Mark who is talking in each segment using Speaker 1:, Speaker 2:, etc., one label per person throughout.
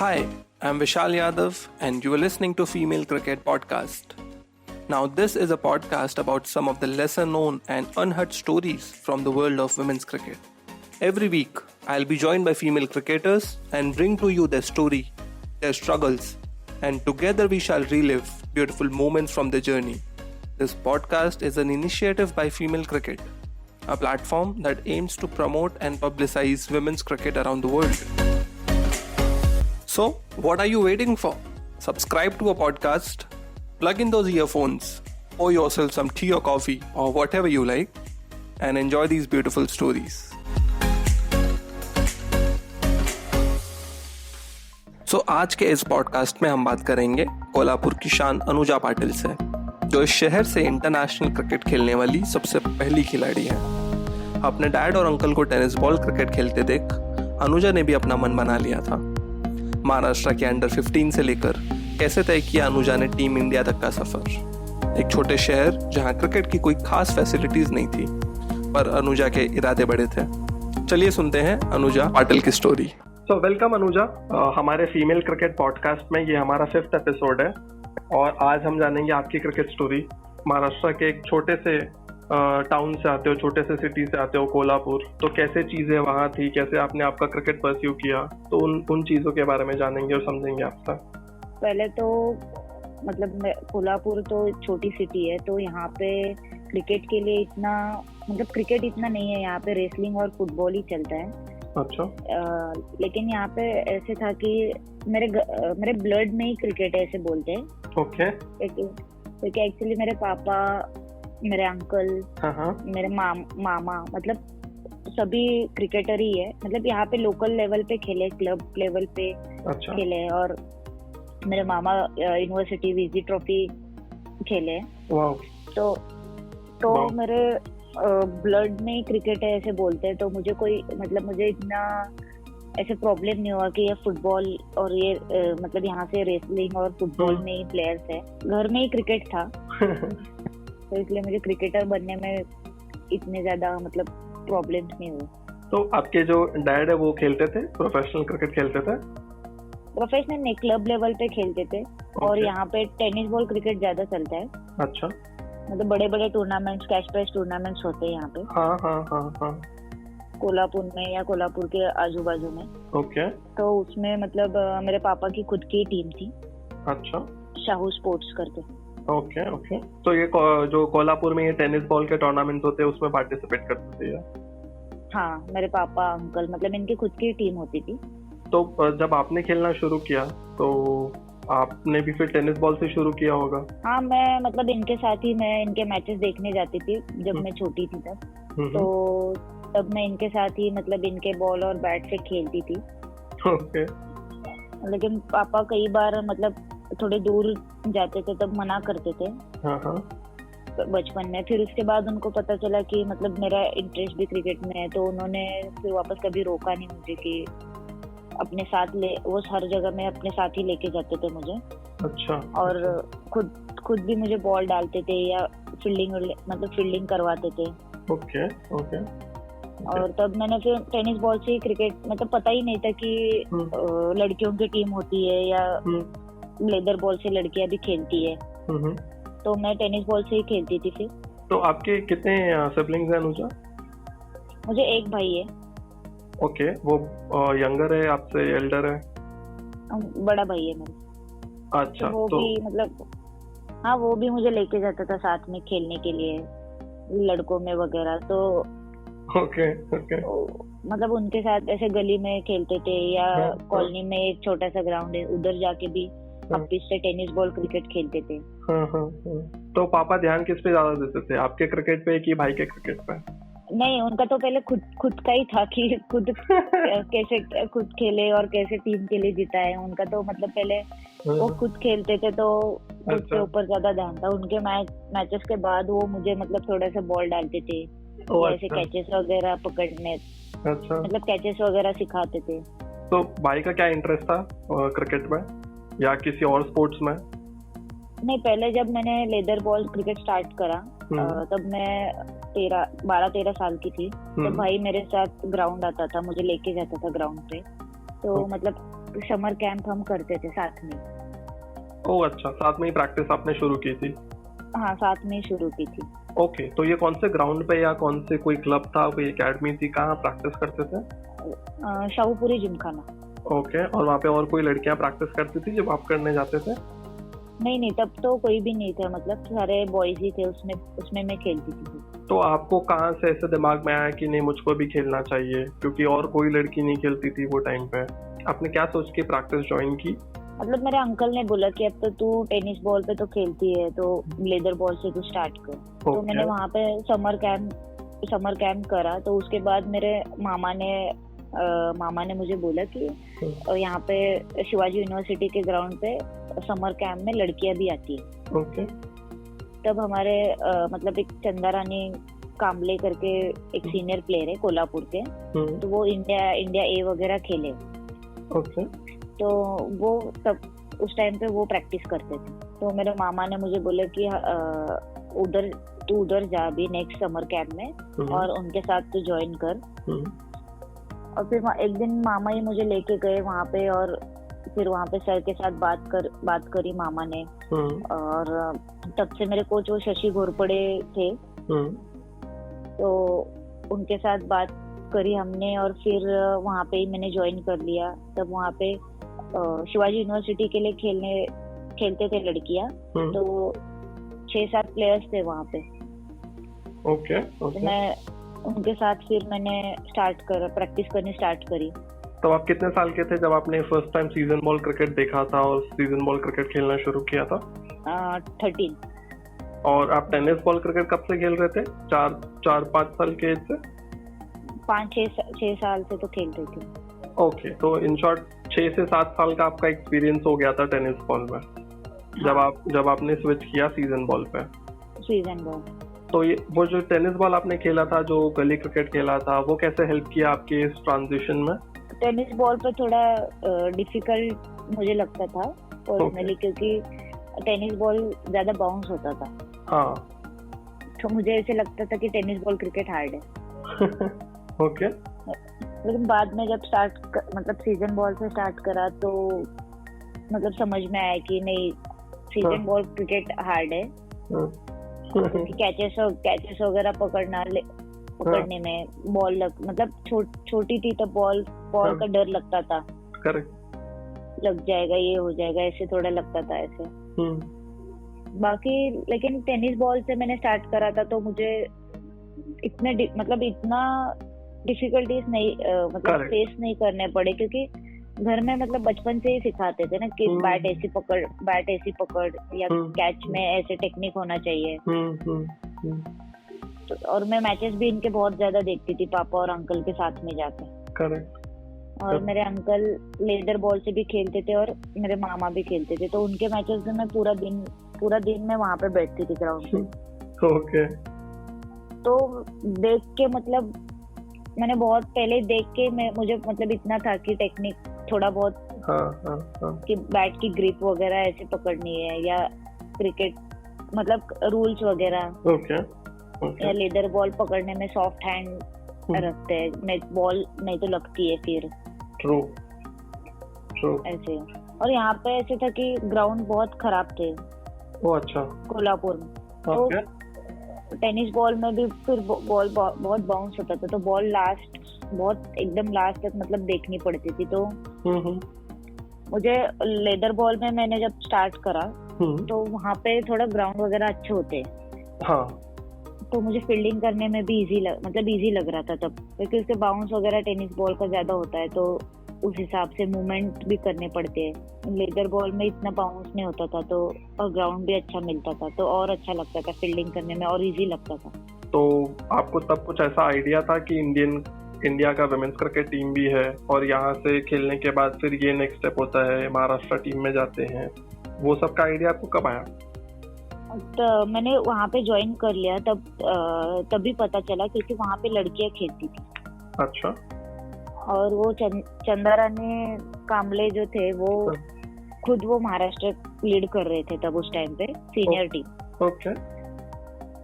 Speaker 1: Hi, I'm Vishal Yadav, and you are listening to Female Cricket Podcast. Now, this is a podcast about some of the lesser known and unheard stories from the world of women's cricket. Every week, I'll be joined by female cricketers and bring to you their story, their struggles, and together we shall relive beautiful moments from the journey. This podcast is an initiative by Female Cricket, a platform that aims to promote and publicize women's cricket around the world. So, what are you waiting for? Subscribe to a podcast, plug in those earphones, pour yourself some tea or coffee or whatever you like, and enjoy these beautiful stories. So, आज के इस podcast में हम बात करेंगे कोल्हापुर की शान अनुजा पाटिल से, जो इस शहर से इंटरनेशनल क्रिकेट खेलने वाली सबसे पहली खिलाड़ी है। अपने डैड और अंकल को टेनिस बॉल क्रिकेट खेलते देख अनुजा ने भी अपना मन बना लिया था। महाराष्ट्र के अंडर 15 से लेकर कैसे तय किया अनुजा ने टीम इंडिया तक का सफर। एक छोटे शहर जहां क्रिकेट की कोई खास फैसिलिटीज नहीं थी, पर अनुजा के इरादे बड़े थे। चलिए सुनते हैं अनुजा पाटिल की स्टोरी। तो वेलकम अनुजा, हमारे फीमेल क्रिकेट पॉडकास्ट में ये हमारा 5th एपिसोड है और आज हम जानेंगे आपकी क्रिकेट स्टोरी। महाराष्ट्र के एक छोटे से टाउन से आते हो, छोटे से सिटी से आते हो कोल्हापुर, तो कैसे चीजें वहाँ थी, कैसे आपने आपका क्रिकेट परस्यू किया, तो उन चीजों के बारे में जानेंगे और समझेंगे आपसे।
Speaker 2: पहले तो मतलब कोल्हापुर तो छोटी सिटी है, तो यहाँ पे क्रिकेट के लिए इतना क्रिकेट इतना नहीं है। यहाँ पे रेसलिंग और फुटबॉल ही चलता है।
Speaker 1: अच्छा।
Speaker 2: लेकिन यहाँ पे ऐसे था कि मेरे ब्लड में ही क्रिकेट है, ऐसे बोलते हैं।
Speaker 1: ओके।
Speaker 2: क्योंकि एक्चुअली मेरे पापा, मेरे अंकल, मेरे मामा मतलब सभी क्रिकेटर ही है। मतलब यहाँ पे लोकल लेवल पे खेले, क्लब लेवल पे खेले, और मेरे मामा यूनिवर्सिटी विजी ट्रॉफी खेले। तो मेरे ब्लड में ही क्रिकेट है, ऐसे बोलते हैं। तो मुझे इतना ऐसे प्रॉब्लम नहीं हुआ कि ये फुटबॉल और ये मतलब यहाँ से रेसलिंग और फुटबॉल में ही प्लेयर्स है। घर में ही क्रिकेट था तो इसलिए मुझे क्रिकेटर बनने में इतने ज्यादा मतलब प्रॉब्लम्स नहीं हुए।
Speaker 1: तो आपके जो डैड है वो खेलते थे, प्रोफेशनल क्रिकेट खेलते थे?
Speaker 2: प्रोफेशनल नहीं, क्लब लेवल पे खेलते थे। और यहाँ पे टेनिस बॉल क्रिकेट ज्यादा चलता है।
Speaker 1: अच्छा।
Speaker 2: मतलब बड़े बड़े टूर्नामेंट्स, कैश प्राइज टूर्नामेंट्स होते हैं यहाँ पे।
Speaker 1: हाँ।
Speaker 2: कोल्हापुर में या कोल्हापुर के आजू बाजू में।
Speaker 1: ओके।
Speaker 2: तो उसमें मतलब मेरे पापा की खुद की टीम थी।
Speaker 1: अच्छा।
Speaker 2: शाहू स्पोर्ट्स करके।
Speaker 1: ओके। तो ये जो कोल्हापुर में ये टेनिस बॉल के टूर्नामेंट होते हैं उसमें पार्टिसिपेट करते थे या? हाँ,
Speaker 2: मेरे पापा, अंकल, मतलब इनकी खुद की टीम होती थी।
Speaker 1: तो जब आपने खेलना शुरू किया तो आपने भी फिर टेनिस बॉल से शुरू किया होगा?
Speaker 2: हाँ, मैं मतलब इनके साथ ही मैं इनके मैचेस देखने जाती थी जब मैं छोटी थी तब। तो तब मैं इनके साथ ही मतलब इनके बॉल और बैट से खेलती थी।
Speaker 1: ओके।
Speaker 2: लेकिन पापा कई बार मतलब थोड़े दूर जाते थे तब मना करते थे बचपन में। फिर उसके बाद उनको पता चला कि मतलब मेरा इंटरेस्ट भी क्रिकेट में है, तो उन्होंने फिर वापस कभी रोका नहीं मुझे कि अपने साथ वो हर जगह में अपने साथ ही लेके जाते थे मुझे।
Speaker 1: अच्छा।
Speaker 2: और खुद भी मुझे बॉल डालते थे या फील्डिंग करवाते थे।
Speaker 1: ओके।
Speaker 2: और तब मैंने फिर टेनिस बॉल से ही क्रिकेट, मतलब पता ही नहीं था कि लड़कियों की टीम होती है या लेदर बॉल से लड़कियां भी खेलती है। तो मैं टेनिस बॉल से ही खेलती थी फिर।
Speaker 1: तो आपके कितने सिबलिंग्स हैं अनुजा?
Speaker 2: मुझे एक भाई है।
Speaker 1: ओके। वो यंगर है आपसे, एल्डर है?
Speaker 2: बड़ा भाई है मेरा।
Speaker 1: अच्छा।
Speaker 2: तो वो भी मतलब हाँ, वो भी मुझे लेके जाता था साथ में खेलने के लिए लड़कों में वगैरह। तो
Speaker 1: ओके।
Speaker 2: मतलब उनके साथ ऐसे गली में खेलते थे या कॉलोनी में एक छोटा सा ग्राउंड है, उधर जाके भी हम पिच से टेनिस बॉल क्रिकेट खेलते थे।
Speaker 1: तो पापा ध्यान किस पे ज्यादा देते थे, आपके क्रिकेट पे कि भाई के क्रिकेट पे?
Speaker 2: नहीं, उनका तो पहले खुद का ही था कि खुद कैसे खुद खेले और कैसे टीम के लिए जिताए। उनका तो मतलब पहले वो खुद खेलते थे तो उसके ऊपर ज्यादा ध्यान था। उनके मैचेस के बाद वो मुझे मतलब थोड़ा सा बॉल डालते थे, ऐसे कैचेस वगैरह पकड़ने, मतलब कैचेस वगैरह सिखाते थे।
Speaker 1: तो भाई का क्या इंटरेस्ट था क्रिकेट में या किसी और स्पोर्ट्स में?
Speaker 2: नहीं, पहले जब मैंने लेदर बॉल क्रिकेट स्टार्ट करा तब मैं 12-13 साल की थी। तो भाई मेरे साथ ग्राउंड आता था, मुझे लेके जाता था ग्राउंड पे। तो मतलब समर कैंप हम करते थे साथ में।
Speaker 1: ओह अच्छा, साथ में ही प्रैक्टिस आपने शुरू की थी?
Speaker 2: हाँ, साथ में ही शुरू की थी।
Speaker 1: ओके, तो ये कौन से ग्राउंड पे या कौन से कोई क्लब था, कोई एकेडमी थी, कहाँ प्रैक्टिस करते थे?
Speaker 2: शाहूपुरी जिमखाना।
Speaker 1: ओके, और वहाँ पे और कोई लड़कियाँ प्रैक्टिस करती थी जब आप करने जाते थे?
Speaker 2: नहीं, तब तो कोई भी नहीं था, मतलब सारे बॉयज ही थे उसमें मैं खेलती थी।
Speaker 1: तो आपको कहाँ से ऐसे दिमाग में आया कि नहीं मुझको भी खेलना चाहिए, क्योंकि और कोई लड़की नहीं खेलती थी वो टाइम पे? आपने क्या सोच के प्रैक्टिस ज्वाइन की?
Speaker 2: मतलब मेरे अंकल ने बोला कि अब तो तू टेनिस बॉल पे तो खेलती है, तो लेदर बॉल से तू स्टार्ट कर। तो मैंने वहाँ पे समर कैंप करा। तो उसके बाद मेरे मामा ने मुझे बोला कि यहाँ पे शिवाजी यूनिवर्सिटी के ग्राउंड पे समर कैंप में लड़कियां भी आती है।
Speaker 1: ओके।
Speaker 2: तब हमारे मतलब एक चंदा रानी कांबले करके एक सीनियर प्लेयर है कोल्हापुर के, तो वो इंडिया ए वगैरह खेले।
Speaker 1: ओके।
Speaker 2: तो वो तब उस टाइम पे वो प्रैक्टिस करते थे। तो मेरे मामा ने मुझे बोला कि उधर जा अभी नेक्स्ट समर कैंप में और उनके साथ तू ज्वाइन कर। और फिर एक दिन मामा ही मुझे लेके गए वहाँ पे, और फिर वहाँ पे सर के साथ बात करी मामा ने। और तब से मेरे कोच वो शशि घोरपड़े थे, तो उनके साथ बात करी हमने, और फिर वहाँ पे ही मैंने ज्वाइन कर लिया। तब वहाँ पे शिवाजी यूनिवर्सिटी के लिए खेलते थे लड़कियां, तो 6-7 प्लेयर्स थे वहाँ पे।
Speaker 1: ओके।
Speaker 2: तो मैं उनके साथ फिर मैंने प्रैक्टिस करनी स्टार्ट करी।
Speaker 1: तो आप कितने साल के थे जब आपने first time season ball cricket देखा था और सीजन बॉल क्रिकेट खेलना शुरू किया था?
Speaker 2: 13।
Speaker 1: और आप टेनिस बॉल क्रिकेट कब से खेल रहे थे? 4-5 साल के एज से?
Speaker 2: 5-6 साल से तो खेल रही थी।
Speaker 1: ओके, तो इन शॉर्ट 6 से 7 साल का आपका एक्सपीरियंस हो गया था टेनिस बॉल में। हाँ। जब आपने स्विच किया सीजन बॉल पे।
Speaker 2: Season ball.
Speaker 1: तो ये वो जो टेनिस बॉल आपने खेला था, जो गली क्रिकेट खेला था, वो कैसे हेल्प किया आपके इस ट्रांजिशन में?
Speaker 2: टेनिस बॉल पे थोड़ा डिफिकल्ट मुझे लगता था पर्सनली, क्योंकि टेनिस बॉल ज्यादा बाउंस होता था।
Speaker 1: हाँ।
Speaker 2: तो मुझे ऐसे लगता था कि टेनिस बॉल क्रिकेट हार्ड है।
Speaker 1: ओके।
Speaker 2: लेकिन बाद में जब मतलब सीजन बॉल से स्टार्ट करा, तो मतलब समझ में आया कि नहीं, सीजन बॉल क्रिकेट हार्ड है। कैचेस वगैरह पकड़ने में बॉल मतलब छोटी थी, तो बॉल का डर लगता था।
Speaker 1: करेक्ट।
Speaker 2: लग जाएगा, ये हो जाएगा, ऐसे थोड़ा लगता था ऐसे। बाकी लेकिन टेनिस बॉल से मैंने स्टार्ट करा था, तो मुझे इतना डिफिकल्टीज नहीं मतलब फेस नहीं करने पड़े, क्योंकि घर में मतलब बचपन से ही सिखाते थे ना कि बैट ऐसी पकड़ या कैच में ऐसे टेक्निक होना चाहिए। और मैं मैचेस भी इनके बहुत ज्यादा देखती थी, पापा और अंकल के साथ में जाके। करेक्ट। और मेरे अंकल लेदर बॉल से भी खेलते थे और मेरे मामा भी खेलते थे, तो उनके मैचेस में मैं पूरा दिन मैं वहां पे बैठती थी ग्राउंड पे।
Speaker 1: ओके।
Speaker 2: तो देख के मतलब मैंने बहुत पहले देख के मुझे मतलब इतना था कि टेक्निक थोड़ा बहुत कि बैट की ग्रिप वगैरह ऐसे पकड़नी है, या क्रिकेट मतलब रूल्स वगैरह। या लेदर बॉल पकड़ने में सॉफ्ट हैंड रखते हैं, बॉल नहीं तो लगती है फिर। ट्रू। ऐसे। और यहाँ पे ऐसे था कि ग्राउंड बहुत खराब थे। अच्छा। कोल्हापुर में। तो टेनिस बॉल में भी फिर बॉल बहुत बाउंस होता था, तो बॉल बहुत एकदम लास्ट तक मतलब देखनी पड़ती थी। तो मुझे लेदर बॉल में मैंने जब स्टार्ट करा, तो वहाँ पे थोड़ा ग्राउंड वगैरह अच्छे होते हैं। हाँ। तो मुझे फील्डिंग करने में भी इजी लग रहा था तब, क्योंकि उसके बाउंस वगैरह टेनिस बॉल का ज्यादा होता है, तो उस हिसाब से मूवमेंट भी करने पड़ते हैं। लेदर बॉल में इतना बाउंस नहीं होता था, तो और ग्राउंड भी अच्छा मिलता था, तो और अच्छा लगता था फील्डिंग करने में, और इजी लगता था। तो आपको तब कुछ ऐसा आइडिया था कि इंडिया का वुमेन्स क्रिकेट टीम भी है, और यहाँ से खेलने के बाद फिर ये नेक्स्ट स्टेप होता है, महाराष्ट्र टीम में जाते हैं, वो सब का आइडिया आपको कब आया? तो मैंने वहाँ पे ज्वाइन कर लिया, तभी पता चला, क्योंकि वहाँ पे लड़कियां खेलती थी। अच्छा। और वो चंदा रानी कांबले जो थे, वो खुद वो महाराष्ट्र लीड कर रहे थे तब उस टाइम पे, सीनियर टीम। ओके।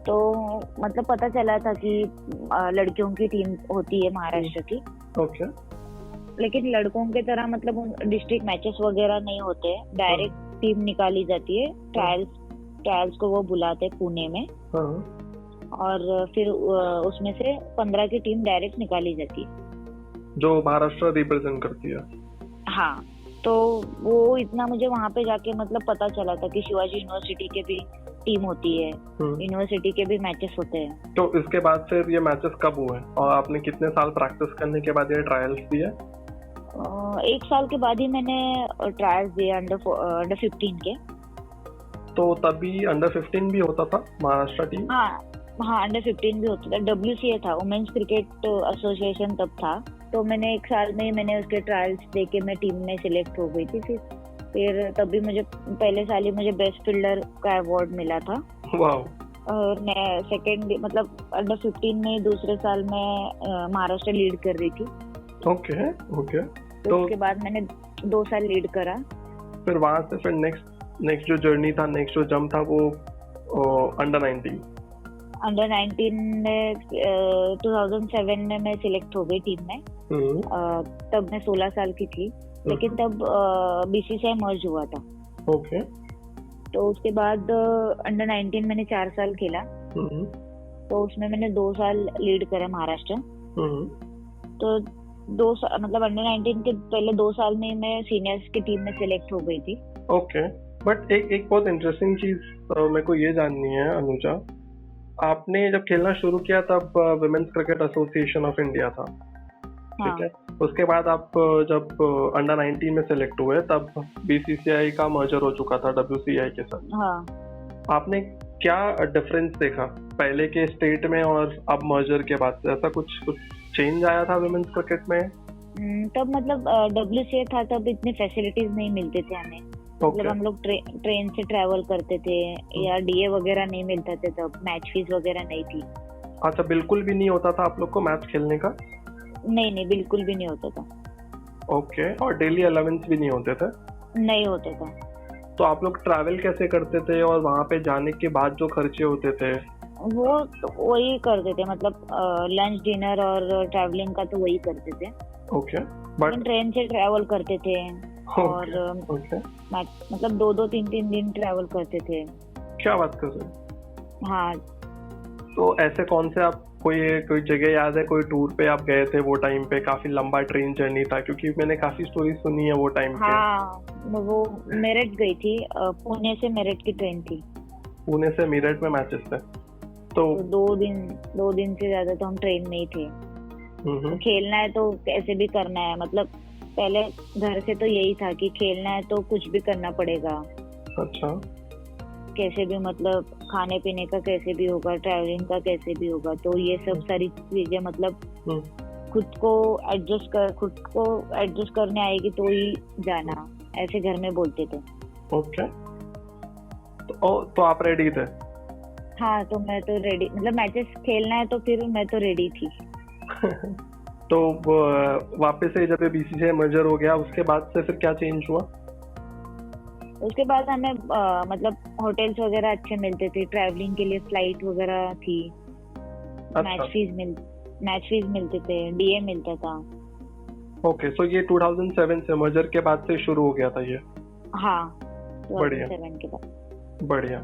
Speaker 2: तो मतलब पता चला था कि लड़कियों की टीम होती है महाराष्ट्र की। ओके। लेकिन लड़कों की तरह मतलब डिस्ट्रिक्ट मैचेस वगैरह नहीं होते, डायरेक्ट टीम निकाली जाती है। ट्रायल्स को वो बुलाते हैं पुणे में, और फिर उसमें से 15 की टीम डायरेक्ट निकाली जाती है
Speaker 1: जो महाराष्ट्र रिप्रेजेंट करती है।
Speaker 2: हाँ, तो वो इतना मुझे वहाँ पे जाके मतलब पता चला था कि शिवाजी यूनिवर्सिटी के भी टीम होती है, यूनिवर्सिटी के भी मैचेस होते हैं।
Speaker 1: तो इसके बाद फिर ये मैचेस कब हुए और आपने कितने साल प्रैक्टिस करने के बाद ये ट्रायल्स दिए?
Speaker 2: 1 साल के बाद ही मैंने ट्रायल्स दिए अंडर 15 के।
Speaker 1: तो तभी अंडर 15 भी होता था महाराष्ट्र टीम?
Speaker 2: हाँ, अंडर 15 भी होता था। WCA था, वुमेन्स क्रिकेट एसोसिएशन तब था। तो मैंने 1 साल में ही मैंने उसके ट्रायल्स देके मैं टीम में सिलेक्ट हो गई थी। फिर तभी मुझे पहले साल ही मुझे बेस्ट फील्डर का अवार्ड मिला था।
Speaker 1: वाओ।
Speaker 2: और मैं सेकंड मतलब अंडर 15 में दूसरे साल में महाराष्ट्र लीड कर रही थी।
Speaker 1: ओके।
Speaker 2: तो उसके बाद मैंने 2 साल लीड करा।
Speaker 1: फिर वहां से फिर नेक्स्ट जो जर्नी था, नेक्स्ट जो जंप था वो अंडर 19
Speaker 2: में 2007 में मैं सिलेक्ट हो गई टीम में। तब मैं 16 साल की थी, लेकिन तब BCCI मर्ज हुआ था।
Speaker 1: ओके।
Speaker 2: तो उसके बाद अंडर 19 मैंने 4 साल खेला। तो उसमें मैंने 2 साल लीड करा महाराष्ट्र। तो 2 साल मतलब अंडर 19 के पहले 2 साल में मैं सीनियर्स की टीम में सिलेक्ट हो गई थी। ओके।
Speaker 1: बट एक बहुत इंटरेस्टिंग चीज मेरे को ये जाननी है अनुजा, आपने जब खेलना शुरू किया तब women's cricket association of India था, ठीक है? उसके बाद आप जब अंडर 19 में सिलेक्ट हुए तब BCCI का मर्जर हो चुका था WCI के साथ।
Speaker 2: हाँ।
Speaker 1: आपने क्या डिफरेंस देखा पहले के स्टेट में और अब मर्जर के बाद से? ऐसा कुछ चेंज आया था वुमेन्स क्रिकेट में?
Speaker 2: तब मतलब WCA था, तब इतनी फैसिलिटीज नहीं मिलते थे हमें। मतलब हम लोग ट्रेन से ट्रैवल करते थे या DA वगैरह नहीं मिलता था, तब मैच फीस वगैरह नहीं थी।
Speaker 1: अच्छा, बिल्कुल भी नहीं होता था आप लोग को मैच खेलने का?
Speaker 2: नहीं, बिल्कुल भी नहीं होता था।
Speaker 1: ओके। और डेली अलाउंस भी नहीं होते थे?
Speaker 2: नहीं होते था।
Speaker 1: तो आप लोग ट्रैवल कैसे करते थे और वहाँ पे जाने के बाद जो खर्चे होते थे?
Speaker 2: वो तो वही करते थे, मतलब लंच डिनर और ट्रैवलिंग का तो वही करते थे।
Speaker 1: ओके। बट
Speaker 2: ट्रेन से ट्रैवल करते थे और मतलब 2-3 दिन ट्रैवल करते थे।
Speaker 1: क्या बात कर रहे हैं?
Speaker 2: हाँ।
Speaker 1: तो ऐसे कौन से आप कोई जगह याद है, कोई टूर पे आप गए थे वो टाइम पे? काफी लंबा ट्रेन जर्नी था, क्योंकि मैंने काफी स्टोरी सुनी है वो टाइम पे।
Speaker 2: हाँ, वो मेरठ गई थी, पुणे से मेरठ की ट्रेन थी।
Speaker 1: पुणे से मेरठ में मैचेस थे? तो
Speaker 2: 2 दिन से ज्यादा तो हम ट्रेन में ही थे। तो खेलना है तो कैसे भी करना है, मतलब पहले घर से तो यही था कि खेलना है तो कुछ भी करना पड़ेगा।
Speaker 1: अच्छा।
Speaker 2: कैसे भी मतलब खाने पीने का कैसे भी होगा, ट्रैवलिंग का कैसे भी होगा, तो ये सब सारी चीजें मतलब खुद को एडजस्ट करने आएगी तो ही जाना, ऐसे घर में बोलते थे।
Speaker 1: ओके। तो आप रेडी थे?
Speaker 2: हाँ, तो मैं तो रेडी, मतलब मैचेस खेलना है तो फिर मैं तो रेडी थी।
Speaker 1: तो वापस से जब BCCI मर्जर हो गया उसके बाद से फिर क्या चेंज हुआ?
Speaker 2: उसके बाद हमें मतलब होटल्स वगैरह अच्छे मिलते थे, ट्रैवलिंग के लिए फ्लाइट वगैरह थी।
Speaker 1: अच्छा।
Speaker 2: मैच फीस मिलते थे, DA मिलता था।
Speaker 1: ओके। सो ये 2007 से मर्जर के बाद से शुरू हो गया था ये?
Speaker 2: हाँ, 2007 के बाद।
Speaker 1: बढ़िया।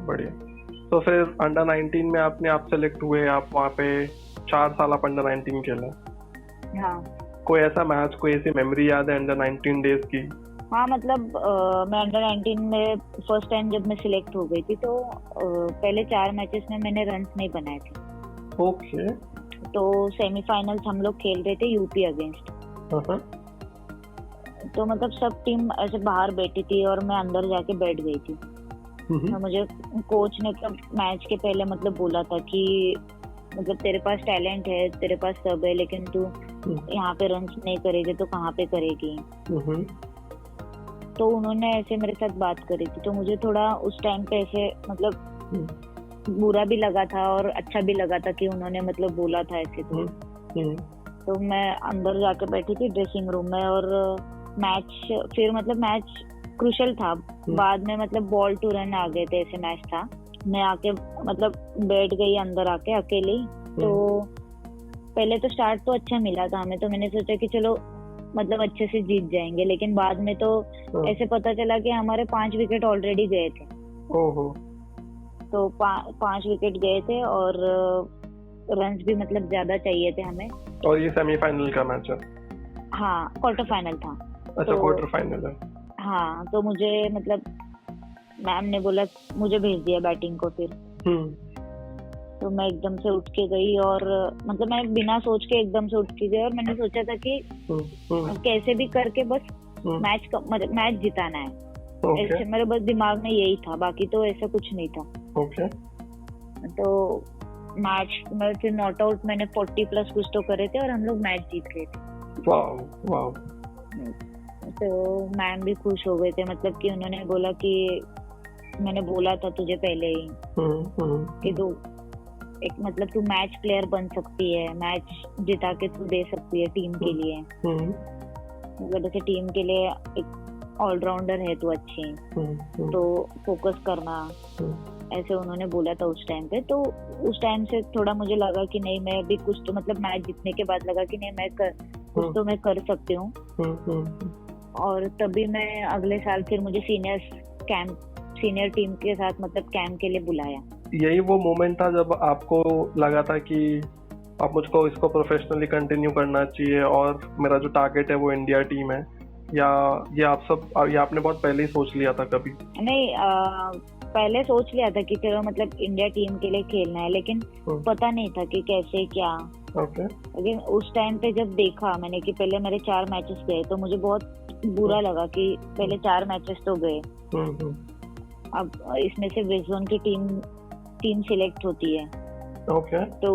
Speaker 1: तो फिर अंडर 19 में आप सेलेक्ट हुए, आप वहाँ पे 4 साल आप अंडर 19 खेले?
Speaker 2: हाँ।
Speaker 1: कोई ऐसा मैच, कोई ऐसी मेमोरी याद है अंडर 19 डेज की?
Speaker 2: हाँ, मतलब मैं अंडर 19 में फर्स्ट टाइम जब मैं सिलेक्ट हो गई थी तो पहले 4 मैचेस में मैंने रन्स नहीं बनाए थे।
Speaker 1: ओके।
Speaker 2: तो सेमीफाइनल्स हम लोग खेल रहे थे UP अगेंस्ट। तो मतलब सब टीम ऐसे बाहर बैठी थी और मैं अंदर जाके बैठ गई थी। तो मुझे कोच ने तब मैच के पहले मतलब बोला था कि मतलब तेरे पास टैलेंट है, तेरे पास सब है, लेकिन तू यहाँ पे रन्स नहीं करेगी तो कहाँ पे करेगी। तो उन्होंने ऐसे मेरे साथ बात करी थी, तो मुझे थोड़ा उस टाइम पे ऐसे मतलब बुरा भी लगा था और अच्छा भी लगा था कि उन्होंने मतलब बोला था ऐसे। तो मैं अंदर जाके बैठी थी ड्रेसिंग रूम में और मैच क्रूशल था। बाद में मतलब बॉल टू रन आ गए थे, ऐसे मैच था। मैं आके मतलब बैठ गई अंदर आके अकेले। तो पहले तो स्टार्ट तो अच्छा मिला था हमें, तो मैंने सोचा कि चलो मतलब अच्छे से जीत जाएंगे, लेकिन बाद में तो ऐसे पता चला कि हमारे 5 विकेट ऑलरेडी गए थे।
Speaker 1: ओहो।
Speaker 2: तो 5 विकेट गए थे और रन्स भी मतलब ज्यादा चाहिए थे हमें।
Speaker 1: और ये सेमीफाइनल का मैच है?
Speaker 2: हाँ, क्वार्टर फाइनल था।
Speaker 1: अच्छा, क्वार्टर फाइनल है।
Speaker 2: हाँ, तो मुझे मतलब मैम ने बोला, मुझे भेज दिया बैटिंग को फिर। तो मैं एकदम से उठ के गई और मतलब मैं बिना सोच के एकदम से उठ के गई और मैंने सोचा था कि कैसे भी करके बस मैच जिताना है। ऐसे मेरे बस दिमाग में यही था, बाकी तो ऐसा कुछ नहीं था। तो मैच में फिर नॉट आउट मैंने 40+ कुछ तो करे थे और हम लोग मैच जीत गए थे।
Speaker 1: वाव।
Speaker 2: तो मैम भी खुश हो गए थे, मतलब कि उन्होंने बोला कि मैंने बोला था तुझे पहले ही कि तू एक मतलब तू मैच प्लेयर बन सकती है, मैच जिता के तू दे सकती है टीम के लिए। मतलब जैसे टीम के लिए एक ऑलराउंडर है तू अच्छी, तो फोकस करना, ऐसे उन्होंने बोला था उस टाइम पे। तो उस टाइम से थोड़ा मुझे लगा कि नहीं, मैं भी कुछ तो मतलब मैच जीतने के बाद लगा कि नहीं मैं कुछ तो मैं कर सकती हूँ। और तभी मैं अगले साल फिर मुझे सीनियर टीम के साथ मतलब कैंप के लिए बुलाया।
Speaker 1: यही वो मोमेंट था जब आपको लगा था कि अब मुझको इसको प्रोफेशनली कंटिन्यू करना चाहिए और मेरा जो टारगेट है वो इंडिया टीम है, या ये आपने बहुत पहले ही सोच लिया था कभी?
Speaker 2: नहीं, पहले सोच लिया था कि चलो मतलब इंडिया टीम के लिए खेलना है, लेकिन पता नहीं था कि कैसे क्या। लेकिन उस टाइम पे जब देखा मैंने कि पहले मेरे 4 मैचेस गए, तो मुझे बहुत बुरा लगा कि पहले 4 मैचेस तो गए। अब इसमें से वेस्ट जोन की टीम सिलेक्ट होती है। तो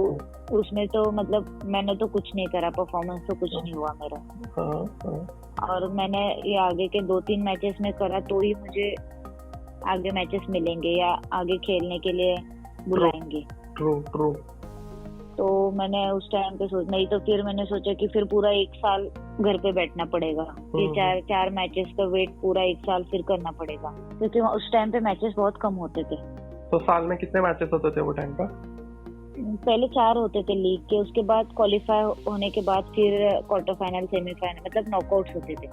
Speaker 2: उसमें तो मतलब मैंने तो कुछ नहीं करा, परफॉर्मेंस तो कुछ नहीं हुआ मेरा। और मैंने ये आगे के 2-3 मैचेस में करा, तो ही मुझे आगे मैचेस मिलेंगे या आगे खेलने के लिए बुलाएंगे।
Speaker 1: ट्रू।
Speaker 2: तो मैंने उस टाइम पे नहीं तो फिर मैंने सोचा कि फिर पूरा 1 साल घर पे बैठना पड़ेगा। ये 4 मैचेस का वेट पूरा 1 साल फिर करना पड़ेगा, क्योंकि उस टाइम पे मैचेस बहुत कम होते थे।
Speaker 1: तो साल में कितने मैचेस होते थे वो टाइम पर?
Speaker 2: पहले 4 होते थे लीग के, उसके बाद क्वालिफाई होने के बाद फिर क्वार्टर फाइनल, सेमीफाइनल मतलब नॉकआउट्स होते थे।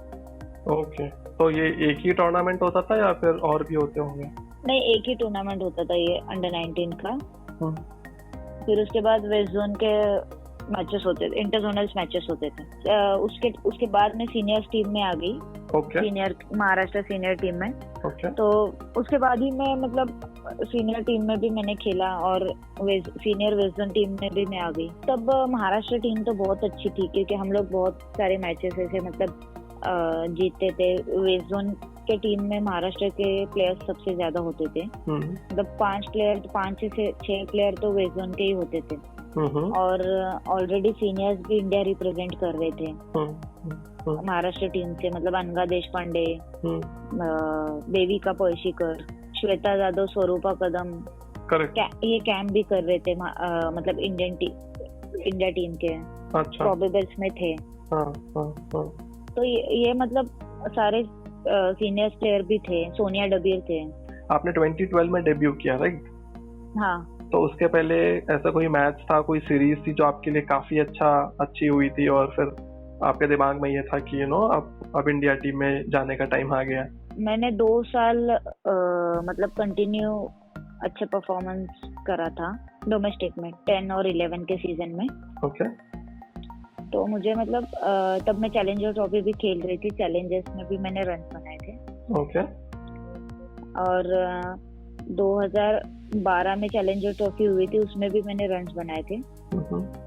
Speaker 1: ओके, तो ये एक ही टूर्नामेंट होता था या फिर और भी होते होंगे?
Speaker 2: नहीं, एक ही टूर्नामेंट होता था ये अंडर 19 का। फिर उसके बाद वेस्ट जोन के मैचेस होते थे, इंटरजोनल मैचेस होते थे। उसके बाद मैं सीनियर्स टीम में आ गई। सीनियर महाराष्ट्र सीनियर टीम में। तो उसके बाद ही मैं मतलब सीनियर टीम में भी मैंने खेला और सीनियर वेस्ट जोन टीम में भी मैं आ गई। तब महाराष्ट्र टीम तो बहुत अच्छी थी, क्योंकि हम लोग बहुत सारे मैचेस ऐसे मतलब जीतते थे। वेस्ट जोन के टीम में महाराष्ट्र के प्लेयर्स सबसे ज्यादा होते थे, मतलब 5 से 6 प्लेयर तो वेस्ट जोन के ही होते थे। और ऑलरेडी सीनियर्स भी इंडिया रिप्रेजेंट कर रहे थे महाराष्ट्र टीम से, मतलब अनगा देशपांडे, देविका पळशीकर, श्वेता जाधव, स्वरूपा कदम, ये कैंप भी कर रहे थे मतलब इंडिया टीम के। प्रोबेबल्स में थे। तो ये मतलब सारे सीनियर प्लेयर भी थे, सोनिया डबीर थे। आपने
Speaker 1: 2012 में डेब्यू किया, राइट?
Speaker 2: हाँ।
Speaker 1: तो उसके पहले ऐसा कोई मैच था, कोई सीरीज थी जो आपके लिए काफी अच्छी हुई थी और फिर आपके दिमाग में ये था कि अब इंडिया टीम में जाने का टाइम आ गया?
Speaker 2: मैंने 2 साल मतलब कंटिन्यू अच्छे परफॉर्मेंस करा था डोमेस्टिक में, 10 और 11 के सीजन में। तो मुझे मतलब तब मैं चैलेंजर ट्रॉफी भी खेल रही थी, चैलेंजर्स में भी मैंने रन बनाए थे। और 2012 में चैलेंजर ट्रॉफी हुई थी, उसमें भी मैंने रन बनाए थे।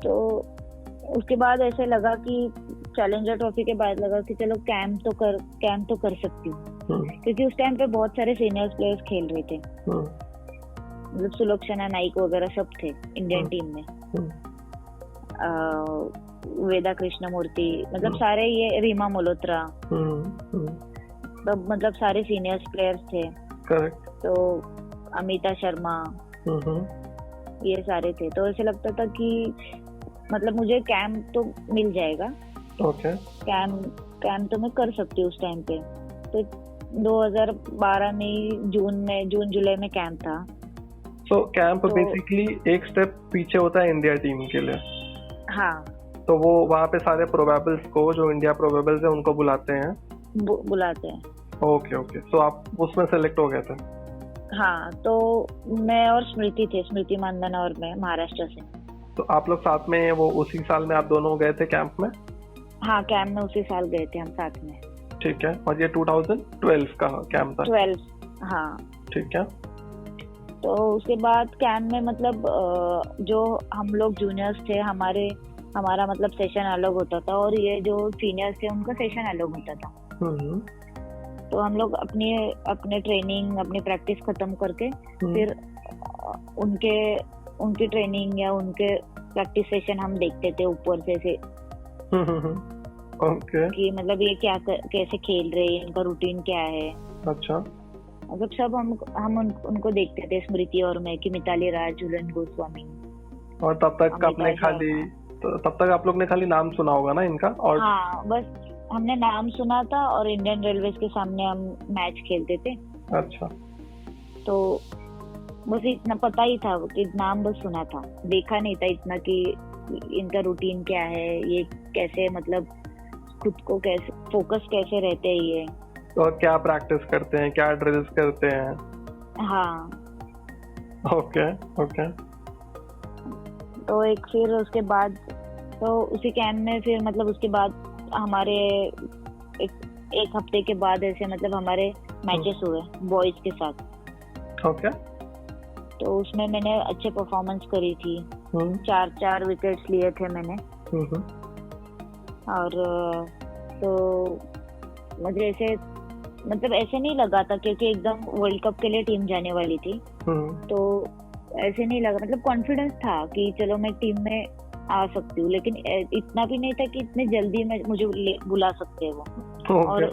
Speaker 2: तो उसके बाद ऐसे लगा कि चैलेंजर ट्रॉफी के बाद लगा कि चलो कैंप तो कर सकती हूँ, क्योंकि उस टाइम पे बहुत सारे सीनियर प्लेयर्स खेल रहे थे, मतलब सुलक्षणा नाइक वगैरह सब थे इंडियन टीम में। वेदा कृष्णमूर्ति, मतलब सारे, ये रीमा मल्होत्रा, मतलब सारे सीनियर प्लेयर्स थे। तो अमिता शर्मा, ये सारे थे। तो ऐसे लगता था कि मतलब मुझे कैंप तो मिल जाएगा। कैंप तो मैं कर सकती हूँ उस टाइम पे। तो 2012 में जून जुलाई में कैंप था।
Speaker 1: कैंप बेसिकली एक स्टेप पीछे होता है इंडिया टीम के लिए।
Speaker 2: हाँ,
Speaker 1: तो वो वहाँ पे सारे प्रोबेबल्स को, जो इंडिया प्रोबेबल्स है, उनको बुलाते हैं?
Speaker 2: बुलाते हैं।
Speaker 1: ओके ओके, तो आप उसमें सेलेक्ट हो गए थे?
Speaker 2: हाँ, तो मैं और स्मृति थे, स्मृति मानधना और मैं, महाराष्ट्र से।
Speaker 1: तो आप लोग साथ में, वो उसी साल में आप दोनों गए थे कैंप में?
Speaker 2: हाँ, कैंप में उसी साल गए थे हम साथ में।
Speaker 1: ठीक है, और ये 2012 का कैंप था?
Speaker 2: 12, हाँ।
Speaker 1: ठीक है।
Speaker 2: तो उसके बाद कैंप में मतलब जो हम लोग जूनियर्स थे, हमारा मतलब सेशन अलग होता था, और ये जो सीनियर्स थे उनका सेशन अलग होता था। तो हम लोग अपने ट्रेनिंग, अपनी प्रैक्टिस खत्म करके फिर उनकी ट्रेनिंग या उनके प्रैक्टिस सेशन हम देखते थे ऊपर से
Speaker 1: ओके।
Speaker 2: कि मतलब ये कैसे खेल रहे हैं, इनका रूटीन क्या है।
Speaker 1: अच्छा।
Speaker 2: मतलब सब हम उनको देखते थे, स्मृति और मैं, कि मिताली राज, झूलन गोस्वामी।
Speaker 1: और तब तक आप लोग ने खाली नाम सुना होगा ना इनका? और
Speaker 2: हाँ, बस हमने नाम सुना था, और इंडियन रेलवेज के सामने हम मैच खेलते थे।
Speaker 1: अच्छा।
Speaker 2: तो बस इतना पता ही था कि नाम बस सुना था, देखा नहीं था इतना कि इनका रूटीन क्या है, ये कैसे मतलब खुद को कैसे फोकस कैसे रहते हैं ये,
Speaker 1: और क्या प्रैक्टिस करते हैं, क्या ड्रिल्स करते हैं।
Speaker 2: हाँ।
Speaker 1: Okay okay.
Speaker 2: तो फिर उसके बाद तो उसी कैंप में फिर मतलब उसके बाद हमारे एक हफ्ते के बाद ऐसे मतलब हमारे मैचेस हुए बॉयज के साथ।
Speaker 1: ओके।
Speaker 2: तो उसमें मैंने अच्छे परफॉर्मेंस करी थी। 4 विकेट्स लिए थे मैंने। और तो मुझे ऐसे नहीं लगा था, क्योंकि एकदम वर्ल्ड कप के लिए टीम जाने वाली थी। तो ऐसे नहीं लगा, मतलब कॉन्फिडेंस था कि चलो मैं टीम में आ सकती हूँ, लेकिन इतना भी नहीं था कि इतने जल्दी में मुझे बुला सकते हैं वो। और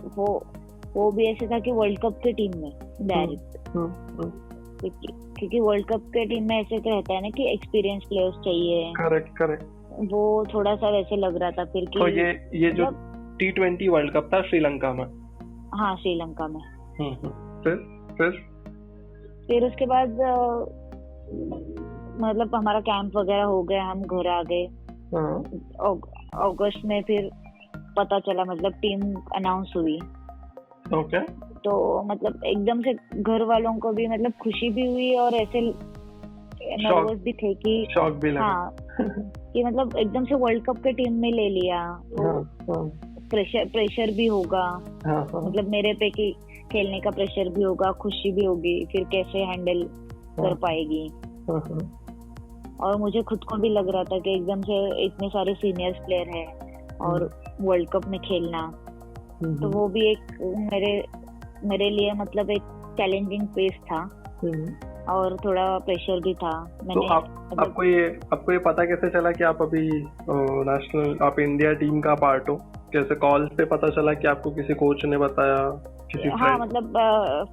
Speaker 2: वो भी ऐसे था कि वर्ल्ड कप के टीम में डायरेक्ट, क्योंकि वर्ल्ड कप के टीम में ऐसे रहता है ना कि एक्सपीरियंस प्लेयर्स चाहिए। करेक्ट। वो थोड़ा सा वैसे लग रहा था फिर कि
Speaker 1: तो ये जो T20 वर्ल्ड कप था श्रीलंका में?
Speaker 2: हाँ, श्रीलंका में। फिर उसके बाद मतलब हमारा कैंप वगैरह हो गया, हम घर आ गए। अगस्त में फिर पता चला, मतलब टीम अनाउंस हुई।
Speaker 1: ओके।
Speaker 2: तो मतलब एकदम से घर वालों को भी मतलब खुशी भी हुई, और ऐसे नर्वस भी थे कि
Speaker 1: शॉक भी लगा।
Speaker 2: हाँ कि मतलब एकदम से वर्ल्ड कप के टीम में ले लिया, तो प्रेशर भी होगा। मतलब मेरे पे कि खेलने का प्रेशर भी होगा, खुशी भी होगी, फिर कैसे हैंडल कर पाएगी। और मुझे खुद को भी लग रहा था कि एकदम से इतने सारे सीनियर्स प्लेयर हैं और वर्ल्ड कप में खेलना, तो वो भी एक मेरे लिए मतलब एक चैलेंजिंग पेस था, और थोड़ा प्रेशर भी था।
Speaker 1: मैंने तो आपको ये पता कैसे चला कि आप अभी आप इंडिया टीम का पार्ट हो? कैसे कॉल पे पता चला कि आपको किसी कोच ने बताया, किसी
Speaker 2: हाँ, मतलब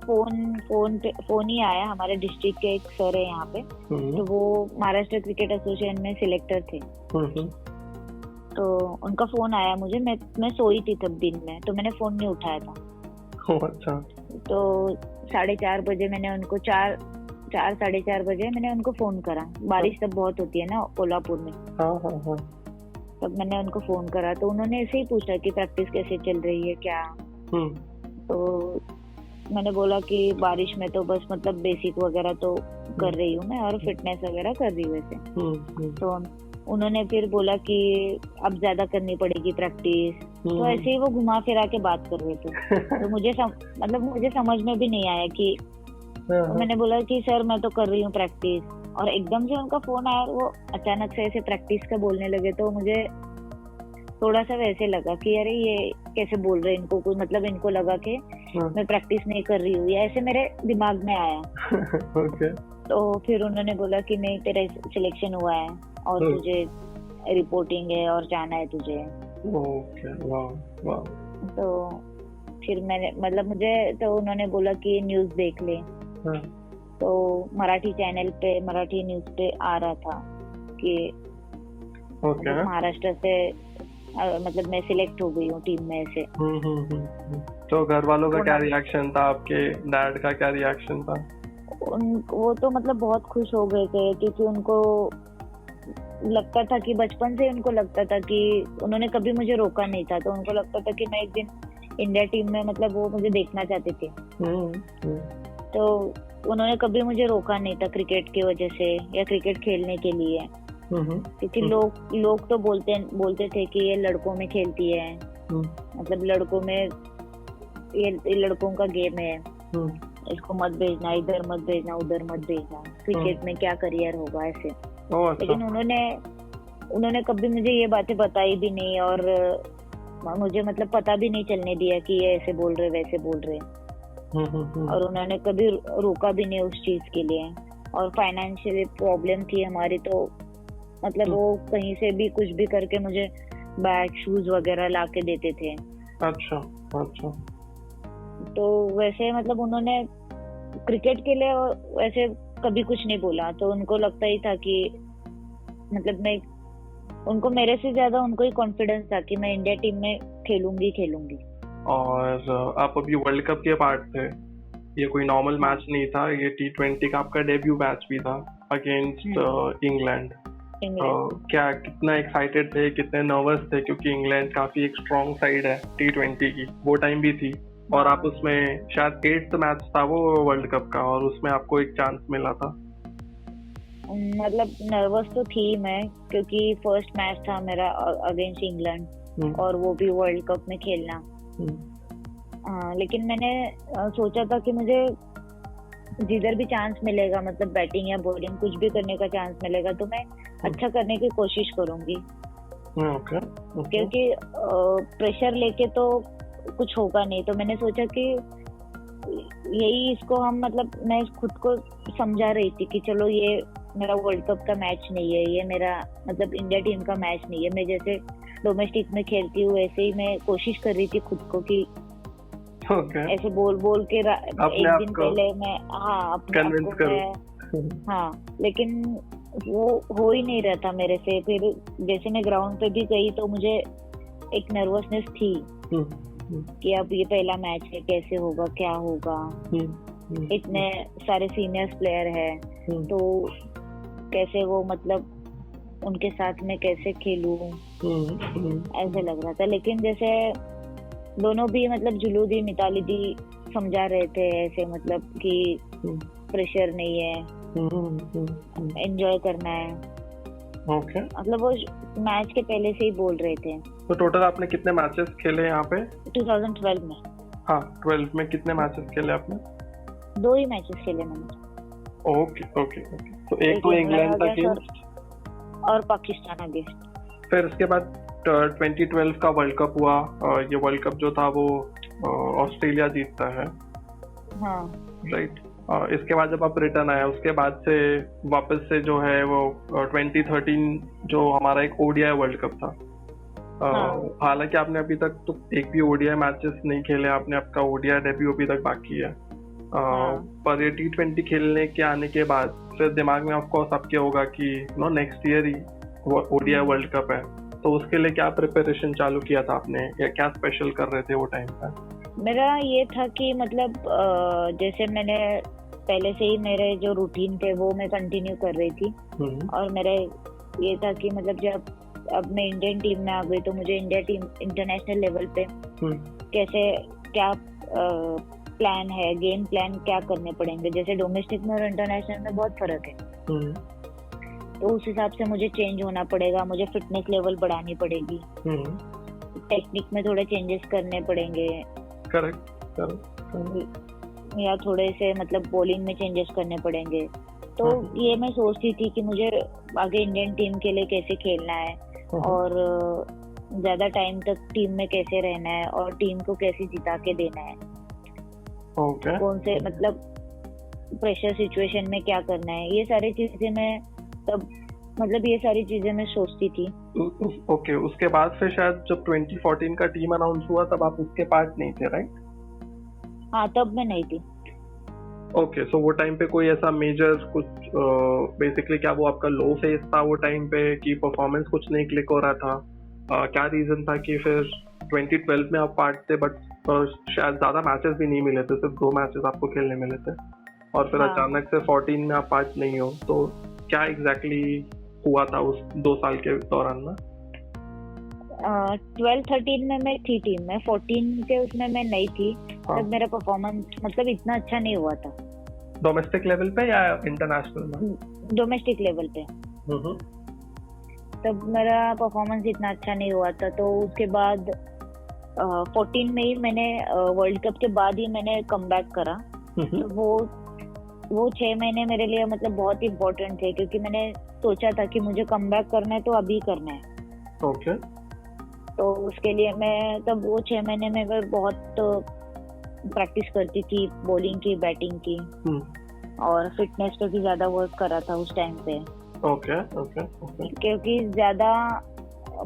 Speaker 2: फोन ही आया। हमारे डिस्ट्रिक्ट के एक सर है यहाँ पे, तो वो महाराष्ट्र क्रिकेट एसोसिएशन में सिलेक्टर थे। तो उनका फोन आया मुझे, मैं सोई थी तब दिन में, तो मैंने फोन नहीं उठाया था।
Speaker 1: अच्छा।
Speaker 2: तो 4:30 बजे मैंने उनको 4-4:30 बजे मैंने उनको फोन करा। बारिश तब बहुत होती है ना कोल्हापुर में। तब मैंने उनको फोन करा, तो उन्होंने ऐसे ही पूछा कि प्रैक्टिस कैसे चल रही है क्या। तो मैंने बोला कि बारिश में तो बस मतलब बेसिक वगैरह तो कर रही हूँ मैं, और फिटनेस वगैरह कर रही हूँ वैसे। तो उन्होंने फिर बोला कि अब ज्यादा करनी पड़ेगी प्रैक्टिस। तो ऐसे ही वो घुमा फिरा के बात कर रहे थे। तो मुझे समझ में भी नहीं आया कि तो मैंने बोला कि सर मैं तो कर रही हूँ प्रैक्टिस, और एकदम से उनका फोन आया, वो अचानक से ऐसे प्रैक्टिस का बोलने लगे। तो मुझे थोड़ा सा वैसे लगा कि अरे ये कैसे बोल रहे हैं, इनको कोई मतलब, इनको लगा कि मैं प्रैक्टिस नहीं कर रही हूँ, या ऐसे मेरे दिमाग में आया। तो फिर उन्होंने बोला कि नहीं, तेरा सिलेक्शन हुआ है और तुझे रिपोर्टिंग है और जाना है तुझे। तो फिर मैंने मतलब तो उन्होंने बोला कि न्यूज देख ले। तो मराठी चैनल पे, मराठी न्यूज पे आ रहा था कि महाराष्ट्र से मतलब मैं सिलेक्ट हो गई हूँ टीम में से।
Speaker 1: तो घर वालों का क्या रिएक्शन था, आपके डैड का क्या रिएक्शन था?
Speaker 2: वो तो मतलब बहुत खुश हो गए थे, क्योंकि उनको लगता था कि बचपन से उनको लगता था कि उन्होंने कभी मुझे रोका नहीं था, तो उनको लगता था कि मैं एक दिन इंडिया टीम में, मतलब वो मुझे देखना चाहते थे। तो उन्होंने कभी मुझे रोका नहीं था क्रिकेट की वजह से या क्रिकेट खेलने के लिए, क्योंकि लोग तो बोलते थे कि ये लड़कों में खेलती है, मतलब लड़कों में ये लड़कों का गेम है, इसको मत भेजना, इधर मत भेजना, उधर मत भेजना, क्रिकेट में क्या करियर होगा ऐसे। लेकिन उन्होंने कभी मुझे ये बातें बताई भी नहीं, और मुझे मतलब पता भी नहीं चलने दिया कि ये ऐसे बोल रहे वैसे बोल रहे, और उन्होंने कभी रोका भी नहीं उस चीज के लिए। और फाइनेंशियली प्रॉब्लम थी हमारी, तो मतलब वो कहीं से भी कुछ भी करके मुझे बैट शूज वगैरह ला के देते थे।
Speaker 1: अच्छा।
Speaker 2: तो वैसे मतलब उन्होंने क्रिकेट के लिए वैसे कभी कुछ नहीं बोला, तो उनको लगता ही था कि मतलब उनको मेरे से ज्यादा उनको ही कॉन्फिडेंस था कि मैं इंडिया टीम में खेलूंगी।
Speaker 1: और आप अभी वर्ल्ड कप के पार्ट थे, ये कोई नॉर्मल मैच नहीं था, ये T20 का आपका डेब्यू मैच भी था अगेंस्ट इंग्लैंड। क्या कितना एक्साइटेड थे, कितने नर्वस थे, क्योंकि इंग्लैंड काफी एक स्ट्रॉन्ग साइड है T20 की, वो टाइम भी थी, और आप उसमें शायद 8th मैच था वो वर्ल्ड कप का, और उसमें आपको एक चांस मिला था।
Speaker 2: मतलब नर्वस तो थी मैं, क्योंकि फर्स्ट मैच था मेरा अगेंस्ट इंग्लैंड, और वो भी वर्ल्ड कप में खेलना। लेकिन मैंने सोचा था कि मुझे जिधर भी चांस मिलेगा, मतलब बैटिंग या बॉलिंग कुछ भी करने का चांस मिलेगा, तो मैं अच्छा करने की कोशिश करूंगी। क्योंकि प्रेशर लेके तो कुछ होगा नहीं, तो मैंने सोचा कि यही इसको हम मतलब मैं खुद को समझा रही थी कि चलो ये मेरा वर्ल्ड कप का मैच नहीं है, ये मेरा मतलब इंडिया टीम का मैच नहीं है। मैं जैसे डोमेस्टिक में खेलती हूँ वैसे ही मैं कोशिश कर रही थी खुद को कि ऐसे बोल के एक दिन पहले मैं लेकिन वो हो ही नहीं रहा था मेरे से। फिर जैसे मैं ग्राउंड पे भी गई तो मुझे एक नर्वसनेस थी कि अब ये पहला मैच है, कैसे होगा, क्या होगा, इतने सारे सीनियर्स प्लेयर है, तो कैसे वो मतलब उनके साथ में कैसे खेलूं, ऐसे लग रहा था। लेकिन जैसे दोनों भी मतलब जुलू दी मिताली दी समझा रहे थे ऐसे, मतलब कि प्रेशर नहीं है, एंजॉय करना है। मतलब वो मैच के पहले से ही बोल रहे थे।
Speaker 1: तो टोटल आपने कितने मैचेस खेले यहाँ पे?
Speaker 2: 2012 में।
Speaker 1: हाँ, 12 में कितने मैचेस खेले आपने?
Speaker 2: 2 ही मैचेस खेले मैंने।
Speaker 1: ओके। तो एक तो इंग्लैंड अगेंस्ट
Speaker 2: और पाकिस्तान अगेंस्ट।
Speaker 1: फिर उसके बाद 2012 का वर्ल्ड कप हुआ, ये वर्ल्ड कप जो था वो ऑस्ट्रेलिया जीतता है।
Speaker 2: हाँ
Speaker 1: राइट। इसके बाद जब आप रिटर्न आया, उसके बाद से वापस से जो है वो 2013 जो हमारा एक ओडीआई वर्ल्ड कप था। हालांकि आपने अभी तक तो एक भी ओडीआई मैचेस नहीं खेले, आपने आपका ओडीआई डेब्यू अभी तक बाकी है। पर ये T20 खेलने के आने के बाद फिर दिमाग में ऑफकोर्स आपके होगा कि नेक्स्ट ईयर ही ओडीआई वर्ल्ड कप है, तो उसके लिए क्या प्रिपरेशन चालू किया था आपने, या क्या स्पेशल कर रहे थे वो टाइम पे?
Speaker 2: मेरा ये था कि मतलब जैसे मैंने पहले से ही मेरे जो रूटीन थे वो मैं कंटिन्यू कर रही थी, और मेरा ये था कि मतलब जब अब मैं इंडियन टीम में आ गई तो मुझे इंडिया टीम इंटरनेशनल लेवल पे कैसे क्या प्लान है, गेम प्लान क्या करने पड़ेंगे। जैसे डोमेस्टिक में और इंटरनेशनल में बहुत फर्क है, तो उस हिसाब से मुझे चेंज होना पड़ेगा, मुझे फिटनेस लेवल बढ़ानी पड़ेगी, टेक्निक में थोड़े चेंजेस करने पड़ेंगे, या थोड़े से मतलब बॉलिंग में चेंजेस करने पड़ेंगे। तो ये मैं सोचती थी कि मुझे आगे इंडियन टीम के लिए कैसे खेलना है, और ज्यादा टाइम तक टीम में कैसे रहना है, और टीम को कैसे जिता के देना है, कौन से मतलब प्रेशर सिचुएशन में क्या करना है, ये सारी चीजें मैं तब मतलब ये सारी चीजें मैं सोचती थी।
Speaker 1: ओके। उसके बाद फिर शायद जब 2014 का टीम अनाउंस हुआ तब आप उसके पार्ट नहीं थे, राइट?
Speaker 2: हाँ, तब मैं नहीं थी।
Speaker 1: ओके। सो वो टाइम पे कोई ऐसा मेजर कुछ बेसिकली क्या वो आपका लो फेज था वो टाइम पे, कि परफॉर्मेंस कुछ नहीं क्लिक हो रहा था? क्या रीजन था कि फिर 2012 में आप पार्ट थे बट शायद ज्यादा मैचेस भी नहीं मिले थे, सिर्फ 2 मैचेस आपको खेलने मिले थे, और फिर अचानक से 14 में आप पार्ट नहीं हो, तो क्या एग्जैक्टली हुआ था उस 2 साल के दौरान में?
Speaker 2: 12-13 में मैं थी टीम में, 14 के उसमें मैं नहीं थी। तब मेरा परफॉर्मेंस मतलब इतना अच्छा नहीं हुआ था।
Speaker 1: डोमेस्टिक लेवल पे या इंटरनेशनल में?
Speaker 2: डोमेस्टिक लेवल पे। तब मेरा परफॉर्मेंस इतना अच्छा नहीं हुआ था, तो उसके बाद 14 में ही मैंने वर्ल्ड कप के बाद ही मैंने कमबैक करा। तो वो 6 महीने मेरे लिए मतलब बहुत इम्पोर्टेंट थे, क्योंकि मैंने सोचा था कि मुझे कमबैक करना है तो अभी करना है।
Speaker 1: ओके।
Speaker 2: तो उसके लिए मैं तब वो 6 महीने में मैं बहुत प्रैक्टिस करती थी, बॉलिंग की, बैटिंग की, और फिटनेस पे भी ज्यादा वर्क करा था उस टाइम पे।
Speaker 1: ओके।
Speaker 2: क्योंकि ज्यादा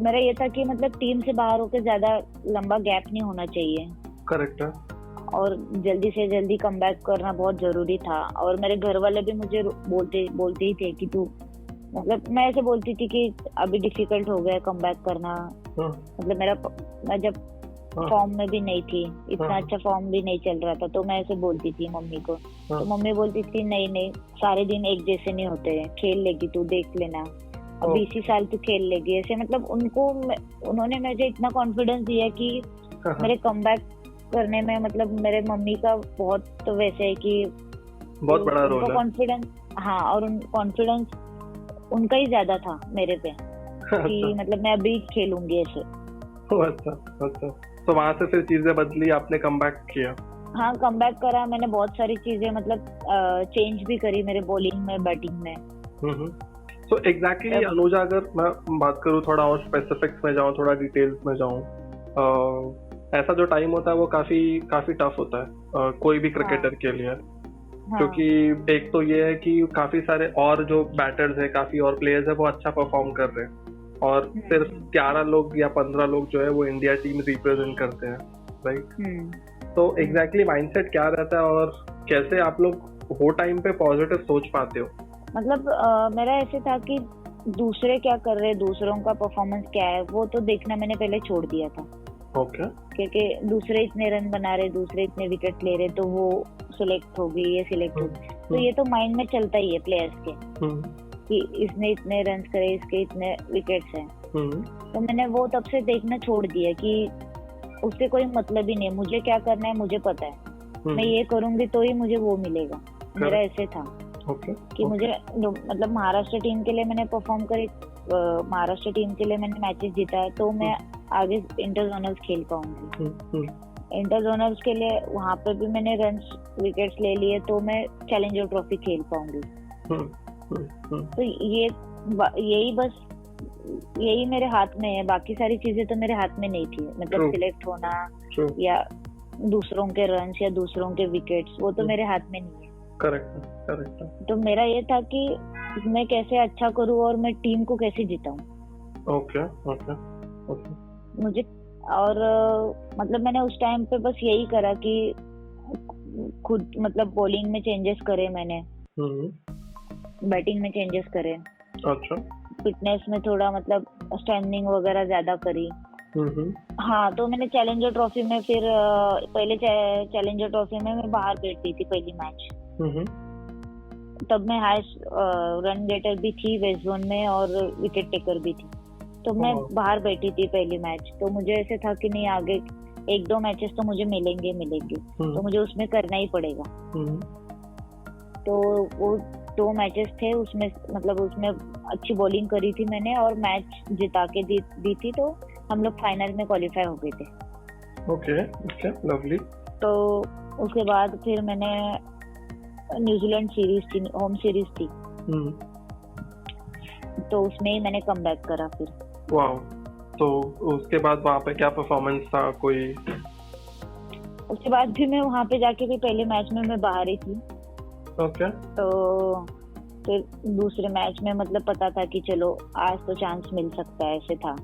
Speaker 2: मेरा ये था कि मतलब टीम से बाहर होकर ज्यादा लंबा गैप नहीं होना चाहिए।
Speaker 1: करेक्ट है।
Speaker 2: और जल्दी से जल्दी कमबैक करना बहुत जरूरी था। और मेरे घर वाले भी मुझे बोलते ही थे कि तू, मतलब मैं ऐसे बोलती थी कि अभी डिफिकल्ट हो गया कमबैक करना। मतलब मैं जब फॉर्म में भी नहीं थी, इतना अच्छा फॉर्म भी नहीं चल रहा था, तो मैं ऐसे बोलती थी मम्मी को। तो मम्मी बोलती थी नहीं सारे दिन एक जैसे नहीं होते, खेल लेगी तू, देख लेना, अब इसी साल तू खेल लेगी। ऐसे मतलब उन्होंने मुझे इतना कॉन्फिडेंस दिया कि मेरे कमबैक करने में मतलब मेरे मम्मी का बहुत वैसे है कि
Speaker 1: बहुत बड़ा रोल है।
Speaker 2: कॉन्फिडेंस, हाँ, और कॉन्फिडेंस उनका ही ज्यादा था मेरे पे कि मतलब मैं अभी खेलूंगी ऐसे।
Speaker 1: अच्छा। तो वहां से फिर चीजें बदली, आपने कमबैक किया?
Speaker 2: हाँ, कमबैक करा मैंने। बहुत सारी चीजें मतलब चेंज भी करी मेरे बॉलिंग में, बैटिंग में।
Speaker 1: तो एग्जैक्टली अनुजा, अगर मैं बात करूँ थोड़ा और स्पेसिफिक्स में जाऊँ, थोड़ा डिटेल्स में जाऊँ, ऐसा जो टाइम होता है वो काफी टफ होता है कोई भी क्रिकेटर के लिए। क्योंकि एक तो ये है कि काफी सारे और जो बैटर्स है, काफी और प्लेयर्स है वो अच्छा परफॉर्म कर रहे हैं, और सिर्फ 11 लोग या 15 लोग जो है वो इंडिया टीम रिप्रेजेंट करते हैं, राइट? तो एग्जैक्टली माइंडसेट क्या रहता है और कैसे आप लोग वो टाइम पे पॉजिटिव सोच पाते हो?
Speaker 2: मतलब मेरा ऐसे था कि दूसरे क्या कर रहे, दूसरों का परफॉर्मेंस क्या है, वो तो देखना मैंने पहले छोड़ दिया था।
Speaker 1: ओके।
Speaker 2: क्योंकि दूसरे इतने रन बना रहे, दूसरे इतने विकेट ले रहे, तो वो सिलेक्ट होगी, ये सिलेक्ट होगी, तो ये तो माइंड में चलता ही है प्लेयर्स के कि इसने इतने रन करे, इसके इतने विकेट्स हैं। तो मैंने वो तब से देखना छोड़ दिया कि उससे कोई मतलब ही नहीं, मुझे क्या करना है मुझे पता है, मैं ये करूंगी तो ही मुझे वो मिलेगा। मेरा ऐसे था कि मुझे मतलब महाराष्ट्र टीम के लिए मैंने परफॉर्म करी, महाराष्ट्र टीम के लिए मैंने मैचेस जीता है, तो मैं आगे इंटर जोनल्स खेल पाऊंगी। इंटर जोनल्स के लिए वहाँ पे भी मैंने रन्स, विकेट्स ले लिए, तो मैं चैलेंजर ट्रॉफी खेल पाऊंगी। तो यही मेरे हाथ में है, बाकी सारी चीजें तो मेरे हाथ में नहीं थी। मतलब सिलेक्ट होना या दूसरों के रन्स या दूसरों के विकेट्स, वो तो मेरे हाथ में नहीं है।
Speaker 1: करेक्ट।
Speaker 2: तो मेरा ये था कि मैं कैसे अच्छा करूँ और मैं टीम को कैसे जिताऊं।
Speaker 1: ओके।
Speaker 2: मुझे और मतलब मैंने उस टाइम पे बस यही करा कि खुद मतलब बॉलिंग में चेंजेस करे मैंने, बैटिंग में चेंजेस करे।
Speaker 1: अच्छा।
Speaker 2: फिटनेस में थोड़ा मतलब स्ट्रेंथनिंग वगैरह ज्यादा करी। हाँ, तो मैंने चैलेंजर ट्रॉफी में फिर पहले चैलेंजर ट्रॉफी में मैं बाहर बैठती थी पहली मैच। तब मैं हाईएस्ट रन गेटर भी थी वेस्ट जोन में और विकेट टेकर भी थी, तो मैं बाहर बैठी थी पहली मैच। तो मुझे ऐसे था कि नहीं, आगे 1-2 मैचेस तो मुझे मिलेंगे, तो मुझे उसमें करना ही पड़ेगा। तो वो 2 मैचेस थे, उसमें मतलब उसमें अच्छी बॉलिंग करी थी मैंने और मैच जिता के दी थी, तो हम लोग फाइनल में क्वालिफाई हो गए थे।
Speaker 1: Okay, lovely.
Speaker 2: तो उसके बाद फिर मैंने न्यूजीलैंड सीरीज थी, होम सीरीज थी, तो उसमें ही मैंने कमबैक करा फिर।
Speaker 1: वाओ। तो उसके बाद वहाँ पे क्या परफॉर्मेंस था कोई?
Speaker 2: उसके बाद भी मैं वहाँ पे जाके भी पहले मैच में मैं बाहर ही थी।
Speaker 1: ओके।
Speaker 2: तो फिर दूसरे मैच में मतलब पता था कि चलो आज तो चांस मिल सकता है, ऐसे था।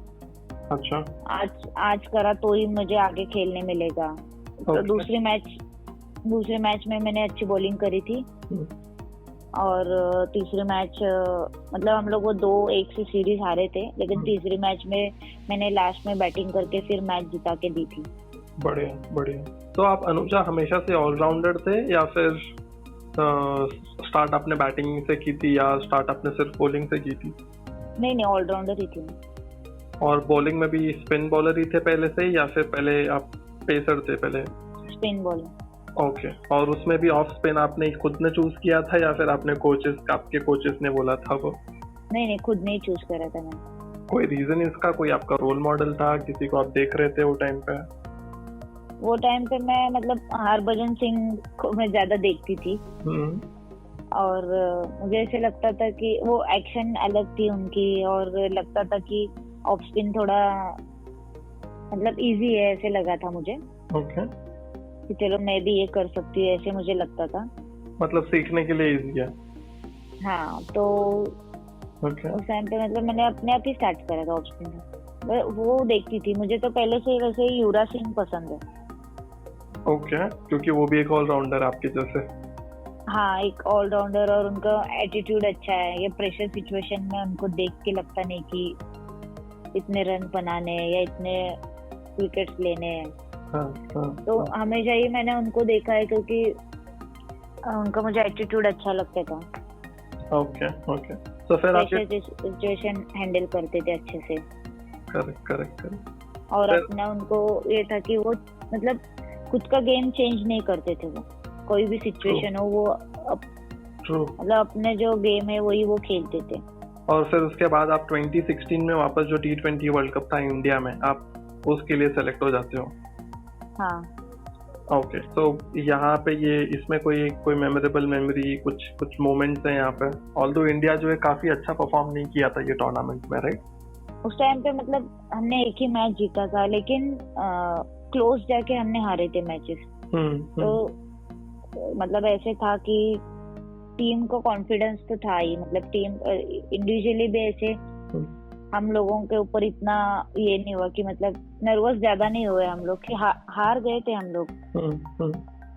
Speaker 1: अच्छा।
Speaker 2: आज करा तो ही मुझे आगे खेलने मिलेगा। तो दूसरे मैच में मैंने अच्छी बॉलिंग करी थी, और तीसरे मैच मतलब हम लोग वो 2-1 से सीरीज हारे थे, लेकिन तीसरे मैच में मैंने लास्ट में बैटिंग करके फिर मैच जिता के दी थी।
Speaker 1: बढ़िया। तो आप अनुजा हमेशा से ऑलराउंडर थे या फिर स्टार्ट आपने बैटिंग से की थी या स्टार्ट आपने सिर्फ बॉलिंग से की थी?
Speaker 2: नहीं, ऑलराउंडर ही थी।
Speaker 1: और बॉलिंग में भी स्पिन बॉलर ही थे पहले से या फिर पहले आप पेसर थे पहले?
Speaker 2: Spin bowler.
Speaker 1: ओके, और उसमें भी ऑफ स्पिन आपने खुद ने चूज किया था या फिर आपने आपके कोचेस ने बोला था वो?
Speaker 2: नहीं, खुद नहीं चूज करा था मैंने।
Speaker 1: कोई रीजन इसका, कोई आपका रोल मॉडल था, किसी को आप देख रहे थे वो टाइम पे?
Speaker 2: वो टाइम पे मैं मतलब हरभजन सिंह को मैं ज्यादा देखती थी और मुझे ऐसे लगता था कि वो एक्शन अलग थी उनकी और लगता था कि ऑफ स्पिन थोड़ा मतलब इजी है, ऐसे लगा था मुझे।
Speaker 1: ओके,
Speaker 2: कि चलो मैं भी ये कर सकती हूँ, ऐसे मुझे लगता था।
Speaker 1: मतलब सीखने के लिए इजी है।
Speaker 2: हाँ, तो
Speaker 1: ओके,
Speaker 2: उस टाइम पे मतलब मैंने अपने आप ही स्टार्ट करा था ऑफ स्पिन। वो देखती थी, मुझे तो पहले से वैसे ही युवराज सिंह पसंद है।
Speaker 1: ओके, क्योंकि वो भी एक ऑलराउंडर आपके जैसे।
Speaker 2: हाँ, एक ऑलराउंडर और उनका एटीट्यूड अच्छा है। ये प्रेशर सिचुएशन में उनको देख के लगता नहीं कि इतने रन बनाने या इतने विकेट्स लेने हैं। तो हमेशा ही मैंने उनको देखा है क्योंकि उनका मुझे एटीट्यूड अच्छा लगता था।
Speaker 1: ओके, तो फिर
Speaker 2: प्रेशर सिचुएशन हैंडल करते थे अच्छे से।
Speaker 1: करेक्ट।
Speaker 2: और अपना उनको ये था कि वो मतलब खुद का गेम चेंज नहीं करते थे। वो कोई भी सिचुएशन हो वो मतलब अपने जो गेम है वही वो खेलते थे।
Speaker 1: और फिर उसके बाद आप 2016 में वापस जो T20 वर्ल्ड कप था इंडिया में, आप उसके लिए सेलेक्ट हो जाते हो?
Speaker 2: हाँ।
Speaker 1: ओके, तो यहाँ पे ये इसमें कोई मेमोरेबल मेमोरी, कुछ मोमेंट्स हैं यहाँ पे? ऑल्दो इंडिया जो है काफी अच्छा परफॉर्म नहीं किया था ये टूर्नामेंट में, राइट?
Speaker 2: उस टाइम पे मतलब हमने एक ही मैच जीता था, लेकिन क्लोज जाके हमने हारे थे मैचेस। तो मतलब ऐसे था कि टीम को कॉन्फिडेंस तो था ही, मतलब टीम इंडिविजुअली भी ऐसे हम लोगों के ऊपर इतना ये नहीं हुआ कि मतलब नर्वस ज्यादा नहीं हुए हम लोग कि हार गए थे हम लोग।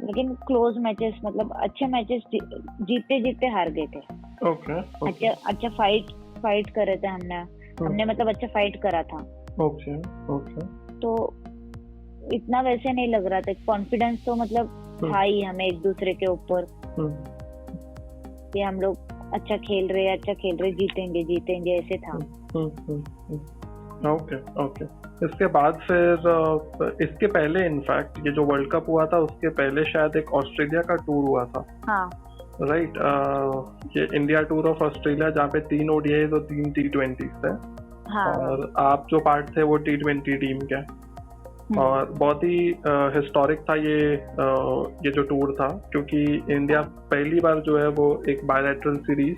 Speaker 2: लेकिन क्लोज मैचेस मतलब अच्छे मैचेस जीते हार गए थे।
Speaker 1: ओके।
Speaker 2: अच्छा फाइट कर रहे थे हमने मतलब अच्छा फाइट करा था।
Speaker 1: ओके।
Speaker 2: तो इतना वैसे नहीं लग रहा था, कॉन्फिडेंस तो मतलब था ही हमें एक दूसरे के ऊपर कि हम लोग अच्छा खेल रहे जीतेंगे ऐसे था।
Speaker 1: ओके। इसके बाद फिर इसके पहले इनफैक्ट ये जो वर्ल्ड कप हुआ था उसके पहले शायद एक ऑस्ट्रेलिया का टूर हुआ था।
Speaker 2: हाँ,
Speaker 1: राइट। ये इंडिया टूर ऑफ ऑस्ट्रेलिया जहाँ पे 3 ODIs और 3 T20 थे।
Speaker 2: हाँ,
Speaker 1: और आप जो पार्ट थे वो T20 टीम के। और बहुत ही हिस्टोरिक था ये जो टूर था, क्योंकि इंडिया पहली बार जो है वो एक बायलैटरल सीरीज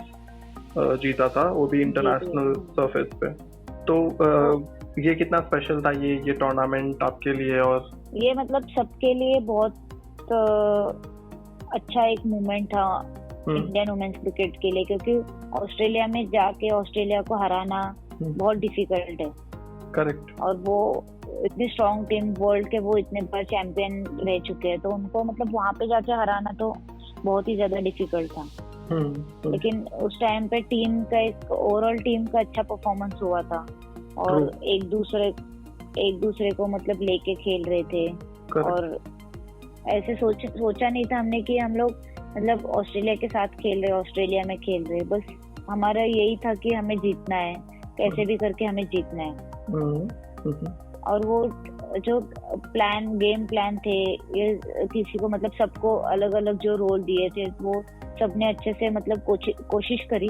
Speaker 1: जीता था, वो भी इंटरनेशनल सरफेस पे। तो ये कितना स्पेशल था ये टूर्नामेंट आपके लिए? और
Speaker 2: ये मतलब सबके लिए बहुत अच्छा एक मोमेंट था इंडियन वुमेन्स क्रिकेट के लिए, क्योंकि ऑस्ट्रेलिया में जाके ऑस्ट्रेलिया को हराना बहुत डिफिकल्ट है।
Speaker 1: करेक्ट।
Speaker 2: और वो इतनी स्ट्रॉन्ग टीम, वर्ल्ड के वो इतने बार चैंपियन रह चुके हैं, तो उनको मतलब वहां पे जाके हराना तो बहुत ही ज्यादा डिफिकल्ट था। लेकिन उस टाइम पे टीम का एक ओवरऑल टीम का अच्छा परफॉर्मेंस हुआ था और एक दूसरे को मतलब लेके खेल रहे थे। और ऐसे सोचा नहीं था हमने कि हम लोग मतलब ऑस्ट्रेलिया के साथ खेल रहे, ऑस्ट्रेलिया में खेल रहे। बस हमारा यही था कि हमें जीतना है, कैसे भी करके हमें जीतना है। और वो जो गेम प्लान थे, ये किसी को मतलब सबको अलग अलग जो रोल दिए थे वो सबने अच्छे से मतलब कोशिश करी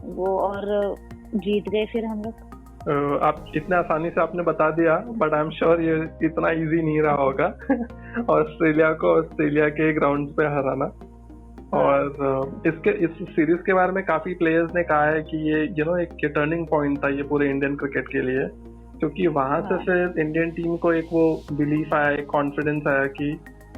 Speaker 2: वो, और जीत गए फिर हम लोग।
Speaker 1: आप इतने आसानी से आपने बता दिया, बट आई एम श्योर ये इतना इजी नहीं रहा होगा ऑस्ट्रेलिया को ऑस्ट्रेलिया के ग्राउंड पे हराना। और इस सीरीज के बारे में काफी प्लेयर्स ने कहा है कि ये एक टर्निंग पॉइंट था ये पूरे इंडियन क्रिकेट के लिए, क्योंकि वहां से फिर इंडियन टीम को एक वो बिलीफ आया, एक कॉन्फिडेंस आया कि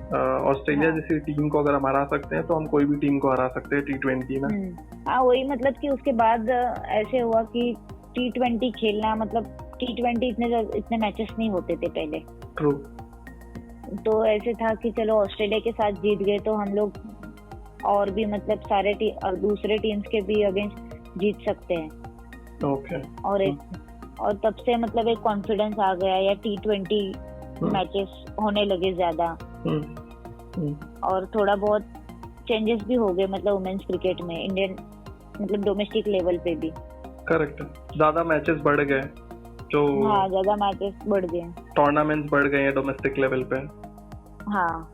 Speaker 1: ऑस्ट्रेलिया जैसी टीम को अगर हम हरा सकते हैं तो हम कोई भी टीम को हरा सकते हैं T20 में।
Speaker 2: हाँ, वही मतलब कि उसके बाद ऐसे हुआ कि T20 खेलना, मतलब T20 इतने मैचेस नहीं होते थे पहले।
Speaker 1: ट्रू।
Speaker 2: तो ऐसे था कि चलो ऑस्ट्रेलिया के साथ जीत गए तो हम लोग और भी मतलब सारे दूसरे टीम्स के भी अगेंस्ट जीत सकते हैं।
Speaker 1: ओके।
Speaker 2: और तब से मतलब एक कॉन्फिडेंस आ गया, या T20 मैचेस होने लगे ज्यादा। और थोड़ा बहुत चेंजेस भी हो गए मतलब वुमेन्स क्रिकेट में, इंडियन मतलब डोमेस्टिक लेवल पे भी।
Speaker 1: करेक्ट, ज्यादा मैचेस बढ़ गए जो,
Speaker 2: हाँ ज्यादा मैचेस बढ़ गए,
Speaker 1: टूर्नामेंट्स बढ़ गए हैं डोमेस्टिक लेवल पे।
Speaker 2: हाँ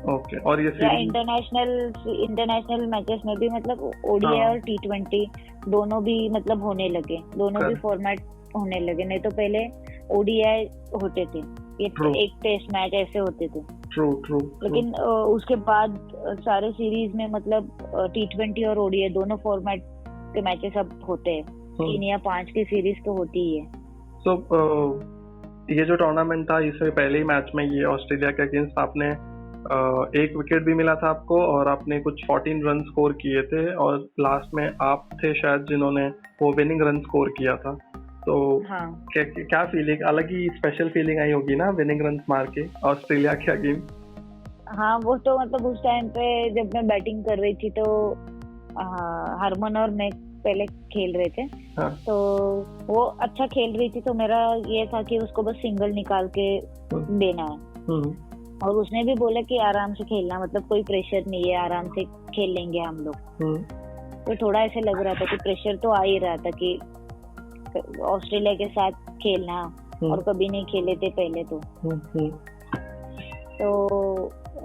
Speaker 1: ओके, और ये
Speaker 2: या इंटरनेशनल मैचेस में भी मतलब ओडीआई
Speaker 1: हाँ
Speaker 2: और टी20 दोनों भी मतलब होने लगे, दोनों भी फॉर्मेट होने लगे। नहीं तो पहले ओडीआई होते थे, ये एक टेस्ट मैच ऐसे होते थे।
Speaker 1: ट्रू।
Speaker 2: लेकिन उसके बाद सारे सीरीज में मतलब टी20 और ओडीआई दोनों फॉर्मेट के मैचेस अब होते हैं। 3 या 5 की सीरीज तो होती ही है।
Speaker 1: सो ये जो टूर्नामेंट था, इससे पहले ही मैच में ये ऑस्ट्रेलिया के अगेंस्ट आपने एक विकेट भी मिला था आपको, और आपने कुछ 14 रन स्कोर किए थे, और लास्ट में आप थे शायद जिन्होंने वो विनिंग रन स्कोर किया था। तो
Speaker 2: हाँ
Speaker 1: क्या फीलिंग, अलग ही स्पेशल फीलिंग आई होगी ना विनिंग रन मार के ऑस्ट्रेलिया के अगेंस्ट?
Speaker 2: हाँ वो तो मतलब उस टाइम पे जब मैं बैटिंग कर रही थी तो हरमन और मैं पहले खेल रहे थे।
Speaker 1: हाँ।
Speaker 2: तो वो अच्छा खेल रही थी, तो मेरा ये था कि उसको बस सिंगल निकाल के देना है। और उसने भी बोला कि आराम से खेलना, मतलब कोई प्रेशर नहीं है, आराम से खेल लेंगे हम लोग। तो थोड़ा ऐसे लग रहा था कि प्रेशर तो आ ही रहा था कि ऑस्ट्रेलिया के साथ खेलना, और कभी नहीं खेले थे पहले तो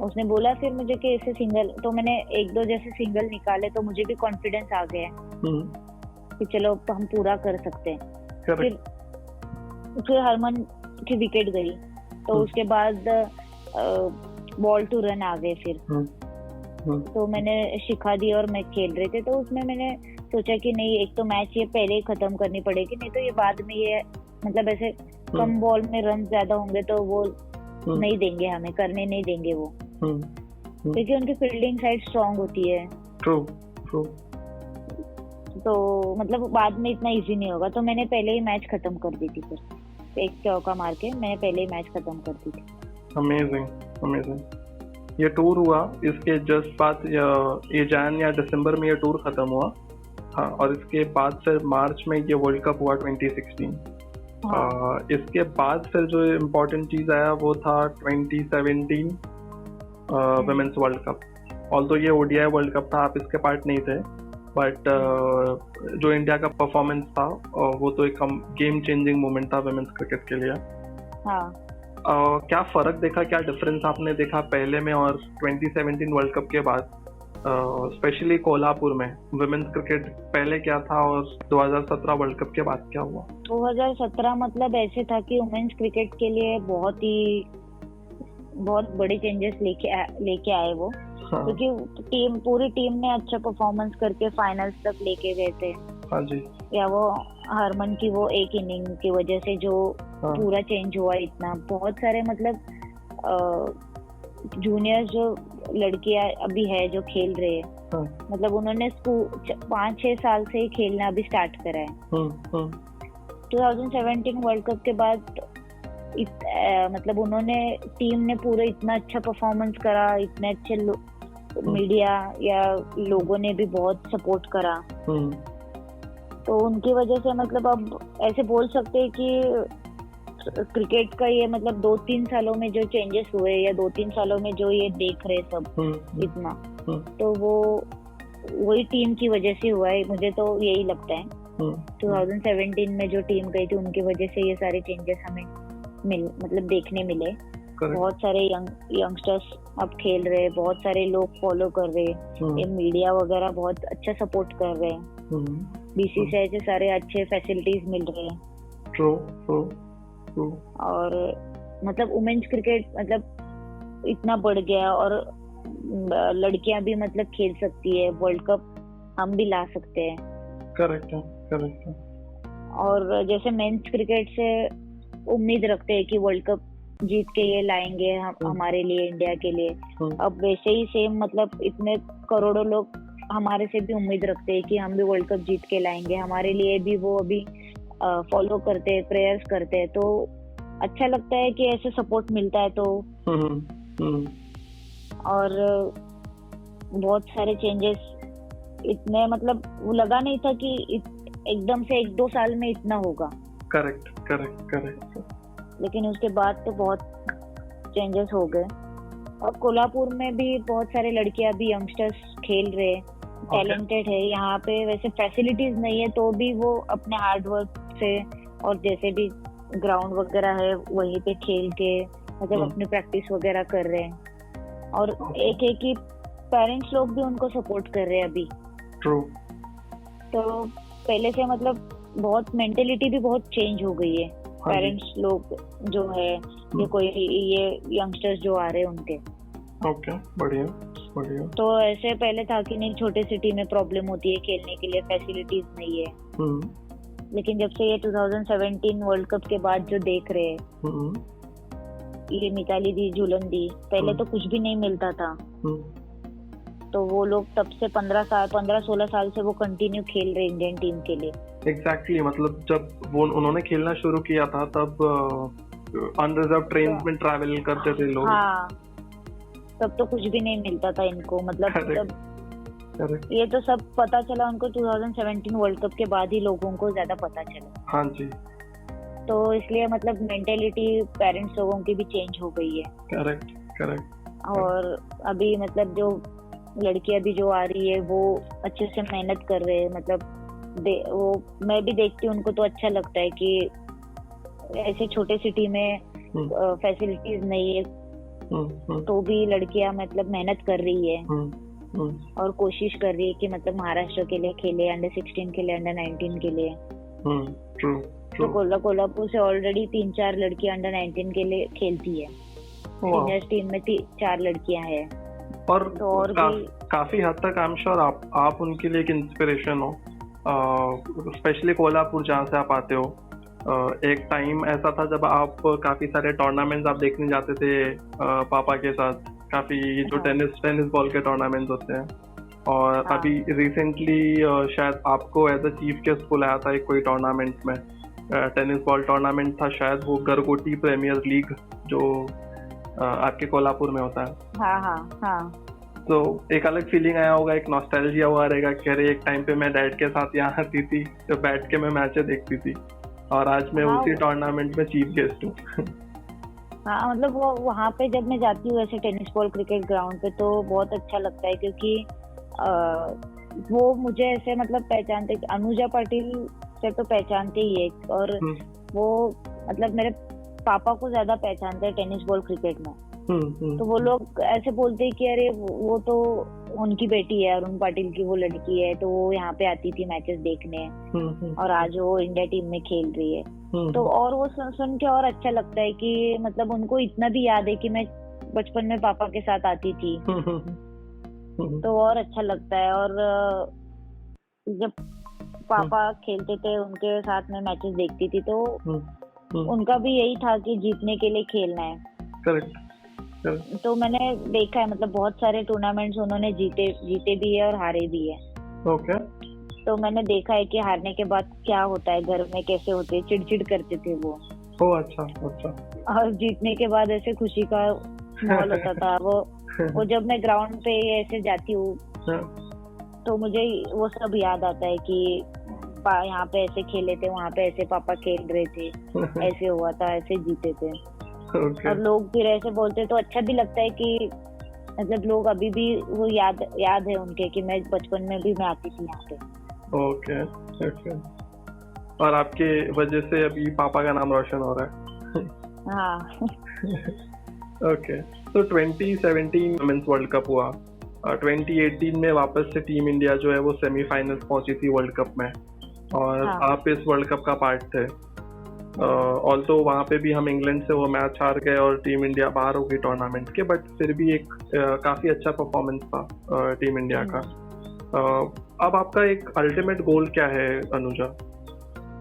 Speaker 2: उसने बोला फिर मुझे कि ऐसे सिंगल, तो मैंने 1-2 जैसे सिंगल निकाले तो मुझे भी कॉन्फिडेंस आ गया कि चलो हम पूरा कर सकते हैं। फिर हरमन की विकेट गई, तो उसके बाद बॉल टू रन आ गए फिर। तो मैंने शिखा दी और मैं खेल रहे थे, तो उसमें मैंने सोचा कि नहीं, एक तो मैच ये पहले ही खत्म करनी पड़ेगी, नहीं तो ये बाद में ये मतलब ऐसे कम बॉल में रन ज्यादा होंगे तो वो नहीं देंगे, हमें करने नहीं देंगे वो, क्योंकि उनकी फील्डिंग साइड स्ट्रांग होती है।
Speaker 1: ट्रू।
Speaker 2: तो मतलब बाद में इतना इजी नहीं होगा, तो मैंने पहले ही मैच खत्म कर दी थी। फिर एक चौका मार के मैंने पहले ही मैच खत्म कर दी थी।
Speaker 1: अमेजिंग। ये टूर हुआ, इसके जस्ट बाद ये जैन या दिसंबर में ये टूर खत्म हुआ। हाँ, और इसके बाद फिर मार्च में ये वर्ल्ड कप हुआ 2016। हाँ। इसके बाद फिर जो इम्पोर्टेंट चीज आया वो था 2017 वुमेन्स वर्ल्ड कप। ऑल्दो ये ओडीआई वर्ल्ड कप था, आप इसके पार्ट नहीं थे, बट जो इंडिया का परफॉर्मेंस था वो तो एक गेम चेंजिंग मोमेंट था वुमेन्स क्रिकेट के लिए।
Speaker 2: हाँ।
Speaker 1: क्या फर्क देखा, क्या डिफरेंस आपने देखा पहले में और 2017 वर्ल्ड कप के बाद, स्पेशली कोल्हापुर में वुमेन्स क्रिकेट पहले क्या था और 2017 वर्ल्ड कप के बाद क्या हुआ?
Speaker 2: 2017 मतलब ऐसे था कि वुमेन्स क्रिकेट के लिए बहुत बड़े चेंजेस लेके आए वो। हाँ। क्योंकि पूरी टीम ने अच्छा परफॉर्मेंस करके फाइनल्स तक लेके गए थे।
Speaker 1: हाँ जी। या
Speaker 2: वो हरमन की वो एक इनिंग की वजह से जो पूरा चेंज हुआ इतना, बहुत सारे मतलब जूनियर जो लड़कियां अभी है जो खेल रहे हैं, मतलब उन्होंने 5-6 साल से ही खेलना अभी स्टार्ट करा है। 2017 वर्ल्ड कप के बाद मतलब उन्होंने टीम ने पूरा इतना अच्छा परफॉर्मेंस करा, इतने अच्छे मीडिया या लोगों ने भी बहुत सपोर्ट करा। तो उनकी वजह से मतलब अब ऐसे बोल सकते हैं कि क्रिकेट का ये मतलब 2-3 सालों में जो चेंजेस हुए या 2-3 सालों में जो ये देख रहे सब इतना, तो वो वही टीम की वजह से हुआ है, मुझे तो यही लगता है। 2017 में जो टीम गई थी उनकी वजह से ये सारे चेंजेस हमें मतलब देखने मिले। बहुत सारे यंगस्टर्स अब खेल रहे, बहुत सारे लोग फॉलो कर रहे, ये मीडिया वगैरह बहुत अच्छा सपोर्ट कर रहे हैं, बीसीसीआई से सारे अच्छे फैसिलिटीज मिल रहे हैं। और मतलब वुमेन्स क्रिकेट मतलब इतना बढ़ गया, और लड़कियां भी मतलब खेल सकती है, वर्ल्ड कप हम भी ला सकते हैं।
Speaker 1: करेक्ट है।
Speaker 2: और जैसे मेंस क्रिकेट से उम्मीद रखते हैं कि वर्ल्ड कप जीत के ये लाएंगे हमारे लिए, इंडिया के लिए, अब वैसे ही सेम मतलब इतने करोड़ों लोग हमारे से भी उम्मीद रखते हैं कि हम भी वर्ल्ड कप जीत के लाएंगे, हमारे लिए भी वो अभी फॉलो करते हैं, प्रेयर्स करते हैं। तो अच्छा लगता है कि ऐसे सपोर्ट मिलता है। तो और बहुत सारे चेंजेस इतने मतलब वो लगा नहीं था कि एकदम से 1-2 साल में इतना होगा। करेक्ट। लेकिन उसके बाद तो बहुत चेंजेस हो गए। और कोल्हापुर में भी बहुत सारे लड़कियां भी यंगस्टर्स खेल रहे, टैलेंटेड है। यहाँ पे वैसे फैसिलिटीज नहीं है तो भी वो अपने हार्ड वर्क से और जैसे भी ग्राउंड वगैरह है वहीं पे खेल के मतलब अपनी प्रैक्टिस वगैरह कर रहे हैं। और एक है कि पेरेंट्स लोग भी उनको सपोर्ट कर रहे हैं अभी।
Speaker 1: ट्रू।
Speaker 2: तो पहले से मतलब बहुत मेंटेलिटी भी बहुत चेंज हो गई है। पेरेंट्स लोग जो है ये कोई ये यंगस्टर्स जो आ रहे हैं उनके।
Speaker 1: ओके, बढ़िया बढ़िया।
Speaker 2: तो ऐसे पहले था कि नहीं छोटे सिटी में प्रॉब्लम होती है खेलने के लिए, फैसिलिटीज नहीं है। लेकिन जब से ये 2017 वर्ल्ड कप के बाद जो देख रहे हैं, ये मिताली दी, झूलन दी, पहले तो कुछ भी नहीं मिलता था। तो वो लोग तब से 15-16 साल से वो कंटिन्यू खेल रहे इंडियन टीम के लिए।
Speaker 1: एग्जैक्टली मतलब जब वो उन्होंने खेलना शुरू किया था तब अनरिजर्व ट्रेन में ट्रैवल करते थे लोग।
Speaker 2: हाँ, तब तो कुछ भी नहीं मिलता था इनको, मतलब तब ये तो सब पता चला उनको 2017 वर्ल्ड कप के बाद ही लोगों को ज्यादा पता चला।
Speaker 1: हाँ जी।
Speaker 2: तो इसलिए मतलब मेंटेलिटी पेरेंट्स लोगों की भी चेंज हो गई है।
Speaker 1: करेक्ट।
Speaker 2: और अभी मतलब जो लड़कियां भी जो आ रही है वो अच्छे से मेहनत कर रहे हैं। मतलब वो मैं भी देखती हूँ उनको तो अच्छा लगता है कि ऐसे छोटे सिटी में फैसिलिटीज नहीं है तो भी लड़कियां मतलब मेहनत कर रही है और कोशिश कर रही है कि मतलब महाराष्ट्र के लिए खेले, अंडर-16 के लिए, अंडर-19 के लिए। तो कोल्हापुर से ऑलरेडी 3-4 लड़कियां अंडर-19 के लिए खेलती है। सीनियर टीम में 4 लड़कियां हैं।
Speaker 1: और
Speaker 2: तो और
Speaker 1: काफी हद तक आई एम श्योर आप उनके लिए एक इंस्पिरेशन हो, स्पेशली कोल्हापुर जहाँ से आप आते हो। एक टाइम ऐसा था जब आप काफी सारे टूर्नामेंट्स आप देखने जाते थे पापा के साथ, काफी जो टेनिस बॉल के टूर्नामेंट्स होते हैं। और अभी रिसेंटली शायद आपको एज अ चीफ गेस्ट बुलाया था एक कोई टूर्नामेंट में, टेनिस बॉल टूर्नामेंट था शायद, वो गरगोटी प्रीमियर लीग जो आपके कोल्हापुर में होता है।
Speaker 2: हाँ।
Speaker 1: तो एक अलग फीलिंग आया होगा, एक नॉस्टैल्जिया हुआ रहेगा कि अरे एक टाइम पे मैं डैड के साथ यहाँ आती थी तो बैठ के मैं मैचें देखती थी और आज मैं उसी टूर्नामेंट में चीफ गेस्ट हूँ।
Speaker 2: हाँ, मतलब वो वहाँ पे जब मैं जाती हूँ ऐसे टेनिस बॉल क्रिकेट ग्राउंड पे तो बहुत अच्छा लगता है क्योंकि वो मुझे ऐसे मतलब पहचानते, अनुजा पाटिल से तो पहचानते ही है और वो मतलब मेरे पापा को ज्यादा पहचानते हैं टेनिस बॉल क्रिकेट में। तो वो लोग ऐसे बोलते हैं कि अरे वो तो उनकी बेटी है, अरुण पाटिल की वो लड़की है, तो वो यहाँ पे आती थी मैचेस देखने और आज वो इंडिया टीम में खेल रही है। तो और वो सुन के और अच्छा लगता है कि मतलब उनको इतना भी याद है कि मैं बचपन में पापा के साथ आती थी। तो और अच्छा लगता है। और जब पापा खेलते थे उनके साथ में मैचेस देखती थी तो उनका भी यही था कि जीतने के लिए खेलना है।
Speaker 1: करेक्ट।
Speaker 2: तो मैंने देखा है मतलब बहुत सारे टूर्नामेंट्स उन्होंने जीते भी है और हारे भी है।
Speaker 1: ओके।
Speaker 2: तो मैंने देखा है कि हारने के बाद क्या होता है, घर में कैसे होते, चिड़चिड़ करते थे वो।
Speaker 1: अच्छा।
Speaker 2: और जीतने के बाद ऐसे खुशी का माहौल होता था। वो जब मैं ग्राउंड पे ऐसे जाती हूँ तो मुझे वो सब याद आता है कि यहाँ पे ऐसे खेले थे, वहाँ पे ऐसे पापा खेल रहे थे, ऐसे हुआ था, ऐसे जीते थे। और लोग फिर ऐसे बोलते तो अच्छा भी लगता है कि मतलब लोग अभी भी वो याद है उनके कि मैं बचपन में भी मैं आती थी यहाँ पे।
Speaker 1: ओके। और आपके वजह से अभी पापा का नाम रोशन हो रहा है।
Speaker 2: हाँ।
Speaker 1: ओके। तो 2017 वुमेन्स वर्ल्ड कप हुआ, 2018 में वापस से टीम इंडिया जो है वो सेमीफाइनल्स पहुंची थी वर्ल्ड कप में और आप इस वर्ल्ड कप का पार्ट थे। ऑल्सो वहाँ पे भी हम इंग्लैंड से वो मैच हार गए और टीम इंडिया बाहर हो गई टूर्नामेंट के, बट फिर भी एक काफ़ी अच्छा परफॉर्मेंस था टीम इंडिया का। अब आपका एक अल्टीमेट गोल क्या है अनुजा?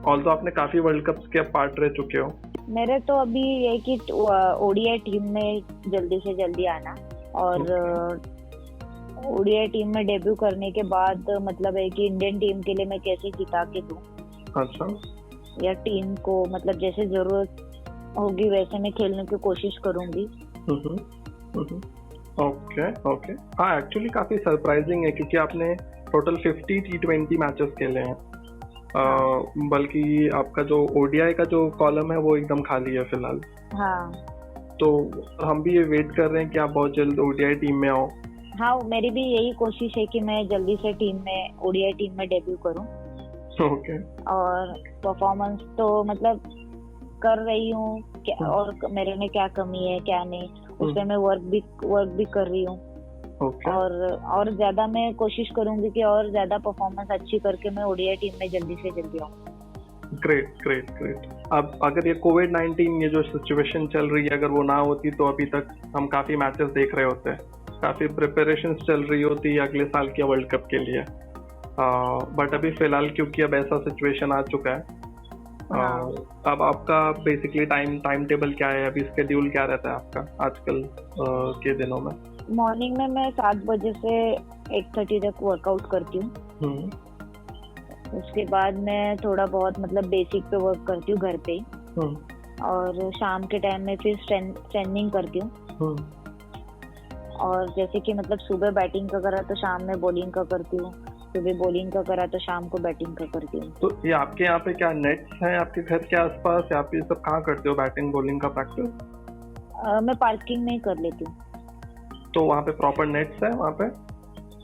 Speaker 1: ऑल्सो आपने काफ़ी वर्ल्ड कप्स के पार्ट रह चुके हो।
Speaker 2: मेरे तो अभी ये कि ओडीआई टीम में जल्दी से जल्दी आना और ओडीआई टीम में डेब्यू करने के बाद मतलब है कि इंडियन टीम के लिए मैं कैसे जिता के दूं। अच्छा। या टीम को मतलब जैसे जरूरत होगी वैसे मैं खेलने की कोशिश करूंगी।
Speaker 1: ओके। हाँ, एक्चुअली काफी सरप्राइजिंग है क्योंकि आपने टोटल 50 T20 मैचेस खेले हैं। बल्कि आपका जो ओडीआई का जो कॉलम है वो एकदम खाली है फिलहाल।
Speaker 2: हाँ।
Speaker 1: तो हम भी ये वेट कर रहे हैं कि आप बहुत जल्द ओडीआई टीम में आओ
Speaker 2: हाँ, मेरी भी यही कोशिश है कि मैं जल्दी से ओडीआई टीम में डेब्यू करूं।
Speaker 1: ओके।
Speaker 2: और परफॉर्मेंस तो मतलब कर रही हूँ और मेरे में क्या कमी है क्या नहीं, उस पर मैं वर्क भी कर रही हूँ।
Speaker 1: ओके।
Speaker 2: और ज्यादा मैं कोशिश करूंगी कि और ज्यादा परफॉर्मेंस अच्छी करके मैं ओडीआई टीम में जल्दी से जल्दी आऊँ।
Speaker 1: Great great great. अब अगर ये कोविड-19 ये जो सिचुएशन चल रही है, अगर वो ना होती तो अभी तक हम काफ़ी मैचेस देख रहे होते, काफ़ी प्रिपरेशंस चल रही होती अगले साल के वर्ल्ड कप के लिए। बट अभी फिलहाल क्योंकि अब ऐसा सिचुएशन आ चुका है, अब आपका बेसिकली टाइम टेबल क्या है, अभी स्केड्यूल क्या रहता है आपका आजकल के दिनों में?
Speaker 2: मॉर्निंग में मैं 7 बजे से 8:30 तक वर्कआउट करती हूँ। उसके बाद मैं थोड़ा बहुत मतलब बेसिक पे वर्क करती हूँ घर पे ही। और शाम के टाइम में फिर स्ट्रेंथनिंग करती हूँ। और जैसे कि मतलब सुबह बैटिंग का करा तो शाम में बॉलिंग का करती हूँ, सुबह बॉलिंग का करा तो शाम को बैटिंग का करती हूँ। तो
Speaker 1: ये आपके यहाँ पे क्या नेट्स हैं आपके घर के आसपास, या आप ये सब कहाँ करते हो बैटिंग बॉलिंग का प्रैक्टिस?
Speaker 2: मैं पार्किंग में ही कर लेती हूँ।
Speaker 1: तो वहाँ पे प्रॉपर नेट्स है वहाँ पे?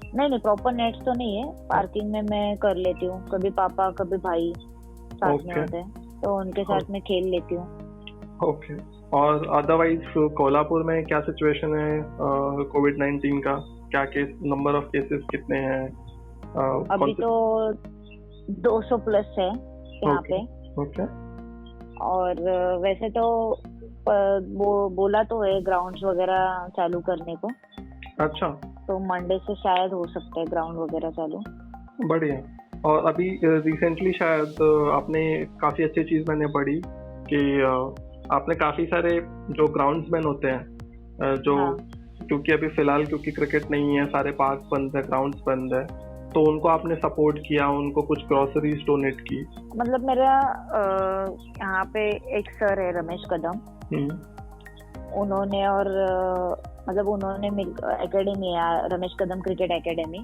Speaker 2: नहीं, प्रॉपर नेट्स तो नहीं है, पार्किंग में मैं कर लेती हूँ। कभी पापा कभी भाई साथ में होते हैं तो उनके साथ में खेल लेती हूँ।
Speaker 1: ओके। और अदरवाइज कोल्हापुर में क्या सिचुएशन है कोविड-19 का? क्या नंबर ऑफ केसेस कितने हैं?
Speaker 2: अभी तो 200 प्लस है यहाँ पे।
Speaker 1: ओके।
Speaker 2: और वैसे तो बोला तो है ग्राउंड्स वगैरह चालू करने को।
Speaker 1: अच्छा।
Speaker 2: तो मंडे से शायद हो सकता है ग्राउंड वगैरह चालू।
Speaker 1: बढ़िया। और अभी रिसेंटली शायद आपने काफ़ी अच्छी चीज़ मैंने पढ़ी कि आपने काफ़ी सारे जो ग्राउंड्समैन होते हैं जो क्योंकि अभी फ़िलहाल क्योंकि क्रिकेट नहीं है, सारे पार्क बंद है, ग्राउंड्स बंद है, तो उनको आपने सपोर्ट किया, उनको कुछ ग्रोसरीज डोनेट की।
Speaker 2: मतलब मेरा यहाँ पे एक सर है रमेश कदम, उन्होंने और मतलब उन्होंने एकेडमी है रमेश कदम क्रिकेट एकेडमी,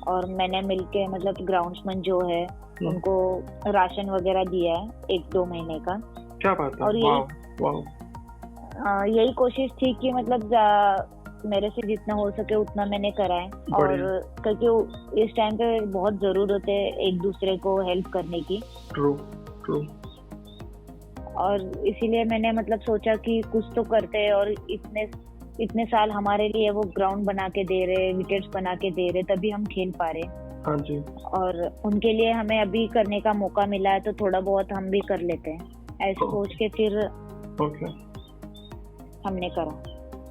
Speaker 2: और मैंने मिलके मतलब ग्राउंड्समैन जो है उनको राशन वगैरह दिया है 1-2 महीने का।
Speaker 1: क्या बात है। और
Speaker 2: यही कोशिश थी कि मतलब मेरे से जितना हो सके उतना मैंने करा है। और क्योंकि इस टाइम पे बहुत जरूरत है एक दूसरे को हेल्प करने की।
Speaker 1: ट्रू।
Speaker 2: और इसीलिए मैंने मतलब सोचा कि कुछ तो करते हैं, और इतने साल हमारे लिए वो ग्राउंड बना के दे रहे, विकेट्स बना के दे रहे, तभी हम खेल पा रहे।
Speaker 1: हाँ जी।
Speaker 2: और उनके लिए हमें अभी करने का मौका मिला है तो थोड़ा बहुत हम भी कर लेते हैं, ऐसे सोच के फिर हमने करा।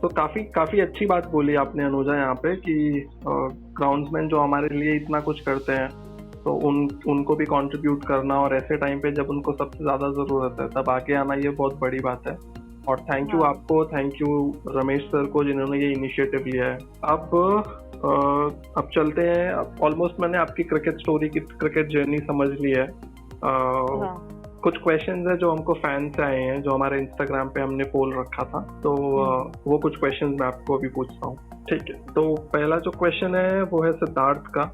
Speaker 1: तो काफी अच्छी बात बोली आपने अनुजा यहाँ पे कि ग्राउंड्समैन जो हमारे लिए इतना कुछ करते हैं तो उनको भी कंट्रीब्यूट करना, और ऐसे टाइम पे जब उनको सबसे ज्यादा जरूरत है तब आगे आना, ये बहुत बड़ी बात है। और थैंक यू आपको, थैंक यू रमेश सर को जिन्होंने ये इनिशिएटिव लिया है। अब चलते हैं, ऑलमोस्ट मैंने आपकी क्रिकेट स्टोरी की क्रिकेट जर्नी समझ ली है। कुछ क्वेश्चंस है जो हमको फैंस से आए हैं, जो हमारे इंस्टाग्राम पे हमने पोल रखा था, तो वो कुछ क्वेश्चंस मैं आपको अभी पूछता हूँ, ठीक है? तो पहला जो क्वेश्चन है वो है सिद्धार्थ का।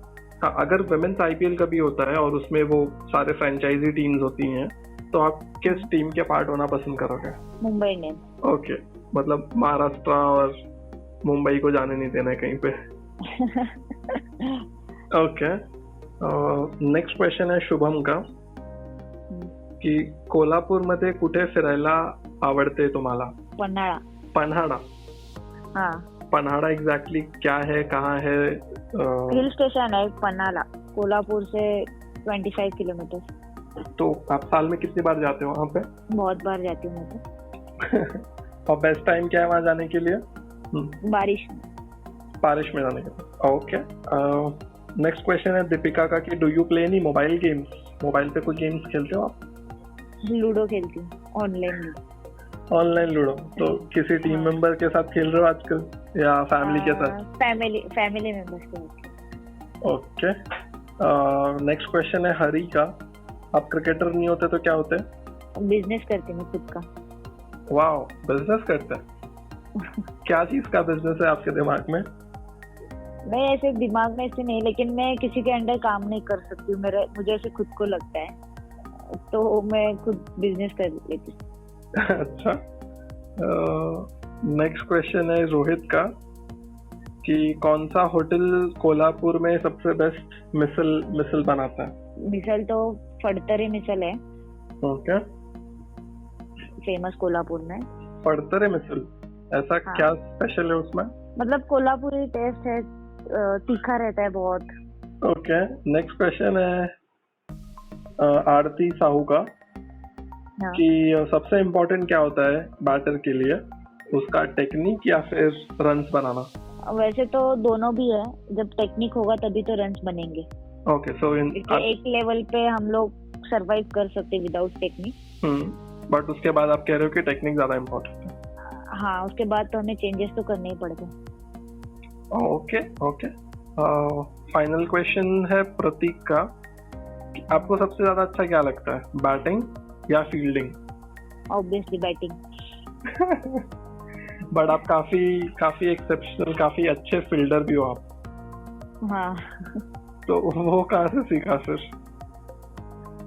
Speaker 1: अगर वुमेन्स आईपीएल का भी होता है और उसमें वो सारे फ्रेंचाइजी टीम्स होती हैं, तो आप किस टीम के पार्ट होना पसंद करोगे?
Speaker 2: मुंबई इंडियंस।
Speaker 1: ओके, मतलब महाराष्ट्र और मुंबई को जाने नहीं देना है कहीं पे। ओके। नेक्स्ट क्वेश्चन है शुभम का की कोल्हापूरमध्ये कुठे फिरायला आवडते तुम्हाला? पन्हाळा।
Speaker 2: हाँ।
Speaker 1: पन्हाळा एग्जैक्टली क्या है, कहाँ है?
Speaker 2: हिल स्टेशन है पन्हाळा, कोल्हापुर से 25 किलोमीटर।
Speaker 1: तो आप साल में कितनी बार जाते हो वहाँ पे?
Speaker 2: बहुत बार जाती हूँ मैं तो।
Speaker 1: और बेस्ट टाइम क्या है वहाँ जाने के लिए? बारिश में जाने के लिए। ओके। नेक्स्ट क्वेश्चन है दीपिका का कि do you play any mobile games? Mobile पे कोई गेम्स खेलते हो आप?
Speaker 2: लूडो खेलती हूँ,
Speaker 1: ऑनलाइन लूडो। तो किसी टीम मेंबर के साथ खेल रहे हो आजकल या फैमिली के साथ?
Speaker 2: फैमिली मेंबर्स के साथ।
Speaker 1: ओके। नेक्स्ट क्वेश्चन है हरी का, आप क्रिकेटर नहीं होते तो क्या होते?
Speaker 2: बिजनेस करती हूँ खुद का।
Speaker 1: वाह, बिजनेस करते हैं? क्या चीज का बिजनेस है आपके दिमाग में?
Speaker 2: मैं ऐसे दिमाग में ऐसे नहीं, लेकिन मैं किसी के अंडर काम नहीं कर सकती हूँ, मुझे ऐसे खुद को लगता है, तो मैं खुद बिजनेस कर लेती हूँ। अच्छा।
Speaker 1: नेक्स्ट क्वेश्चन है रोहित का कि कौन सा होटल कोल्हापुर में सबसे बेस्ट मिसल बनाता है?
Speaker 2: मिसल तो फडतरे मिसल है,
Speaker 1: ओके,
Speaker 2: फेमस कोल्हापुर में।
Speaker 1: फडतरे मिसल, ऐसा
Speaker 2: हाँ।
Speaker 1: क्या स्पेशल है उसमें?
Speaker 2: मतलब कोल्हापुरी टेस्ट है, तीखा रहता है बहुत।
Speaker 1: ओके, नेक्स्ट क्वेश्चन है आरती साहू का
Speaker 2: हाँ।
Speaker 1: कि सबसे इम्पोर्टेंट क्या होता है बैटर के लिए, उसका टेक्निक या फिर रन्स बनाना?
Speaker 2: वैसे तो दोनों भी है, जब टेक्निक होगा तभी तो रन्स बनेंगे।
Speaker 1: ओके, सो
Speaker 2: एक लेवल पे हम लोग सरवाइव कर सकते विदाउट टेक्निक।
Speaker 1: बट उसके बाद आप कह रहे हो कि टेक्निक ज्यादा इम्पोर्टेंट है।
Speaker 2: हाँ, उसके बाद तो हमें चेंजेस तो करने ही पड़ते।
Speaker 1: ओके ओके, फाइनल क्वेश्चन है प्रतीक का कि आपको सबसे ज्यादा अच्छा क्या लगता है, बैटिंग या फील्डिंग?
Speaker 2: Obviously batting.
Speaker 1: बट आप काफी एक्सेप्शनल, काफी अच्छे फील्डर भी हो आप,
Speaker 2: हाँ।
Speaker 1: तो वो कहाँ से सीखा फिर?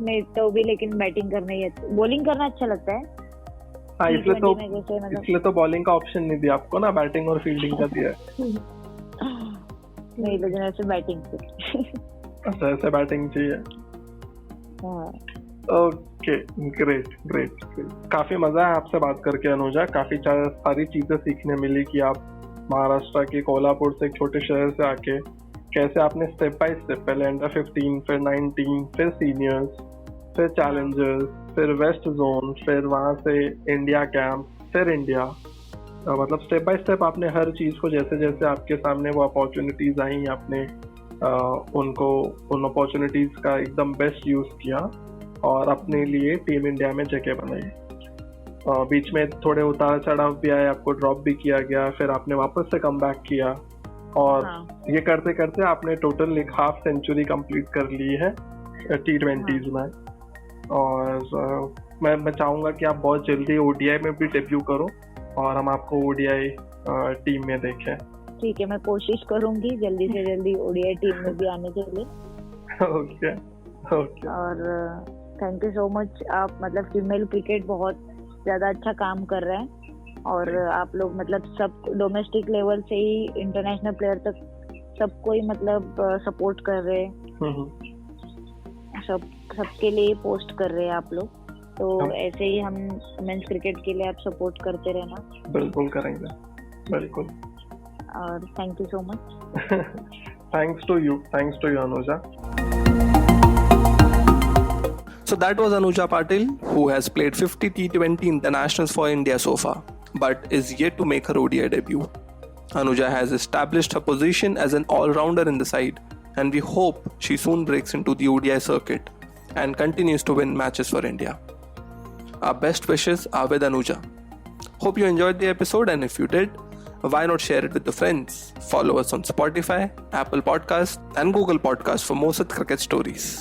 Speaker 2: नहीं तो भी, लेकिन बैटिंग करना ही बॉलिंग करना अच्छा लगता है।
Speaker 1: हाँ,
Speaker 2: T20
Speaker 1: इसलिए तो बॉलिंग का ऑप्शन नहीं दिया आपको ना, बैटिंग और फील्डिंग का दिया है।
Speaker 2: नहीं, लेकिन ऐसे बैटिंग से।
Speaker 1: अच्छा, ऐसे बैटिंग चाहिए।
Speaker 2: हाँ।
Speaker 1: Okay, great. काफी मजा है आपसे बात करके अनुजा, काफी सारी चीजें सीखने मिली कि आप महाराष्ट्र के कोल्हापुर से एक छोटे शहर से आके कैसे आपने स्टेप बाय स्टेप पहले अंडर 15, फिर 19, फिर सीनियर्स, फिर चैलेंजर्स, फिर वेस्ट जोन, फिर वहां से इंडिया कैंप, फिर इंडिया, मतलब स्टेप बाय स्टेप आपने हर चीज को जैसे जैसे आपके सामने वो अपॉर्चुनिटीज आई, आपने उन अपॉर्चुनिटीज का एकदम बेस्ट यूज किया और अपने लिए टीम इंडिया में जगह बनाई। बीच में थोड़े उतार चढ़ाव भी आए, आपको ड्रॉप भी किया गया, फिर आपने वापस से कम बैक किया और ये करते करते आपने टोटल एक हाफ सेंचुरी कंप्लीट कर ली है T20s में। और मैं चाहूंगा कि आप बहुत जल्दी ओडीआई में भी डेब्यू करो और हम आपको ओडीआई टीम में देखें।
Speaker 2: ठीक है, मैं कोशिश करूंगी जल्दी से जल्दी ओडीआई टीम में भी आने के लिए।
Speaker 1: ओके।
Speaker 2: और थैंक यू सो मच। आप मतलब फीमेल क्रिकेट बहुत ज्यादा अच्छा काम कर रहे हैं और आप लोग मतलब सब डोमेस्टिक लेवल से ही इंटरनेशनल प्लेयर तक सबको ही मतलब सपोर्ट कर रहे हैं, सबके लिए पोस्ट कर रहे हैं आप लोग। तो ऐसे ही हम मेंस क्रिकेट के लिए आप सपोर्ट करते रहना।
Speaker 1: बिल्कुल करेंगे, बिल्कुल।
Speaker 2: और thank you so much.
Speaker 1: Thanks to you Anuja.
Speaker 3: So that was Anuja Patil, who has played 50 T20 internationals for India so far, but is yet to make her ODI debut. Anuja has established her position as an all-rounder in the side, and we hope she soon breaks into the ODI circuit and continues to win matches for India. Our best wishes are with Anuja. Hope you enjoyed the episode, and if you did, why not share it with your friends? Follow us on Spotify, Apple Podcasts, and Google Podcasts for more such cricket stories.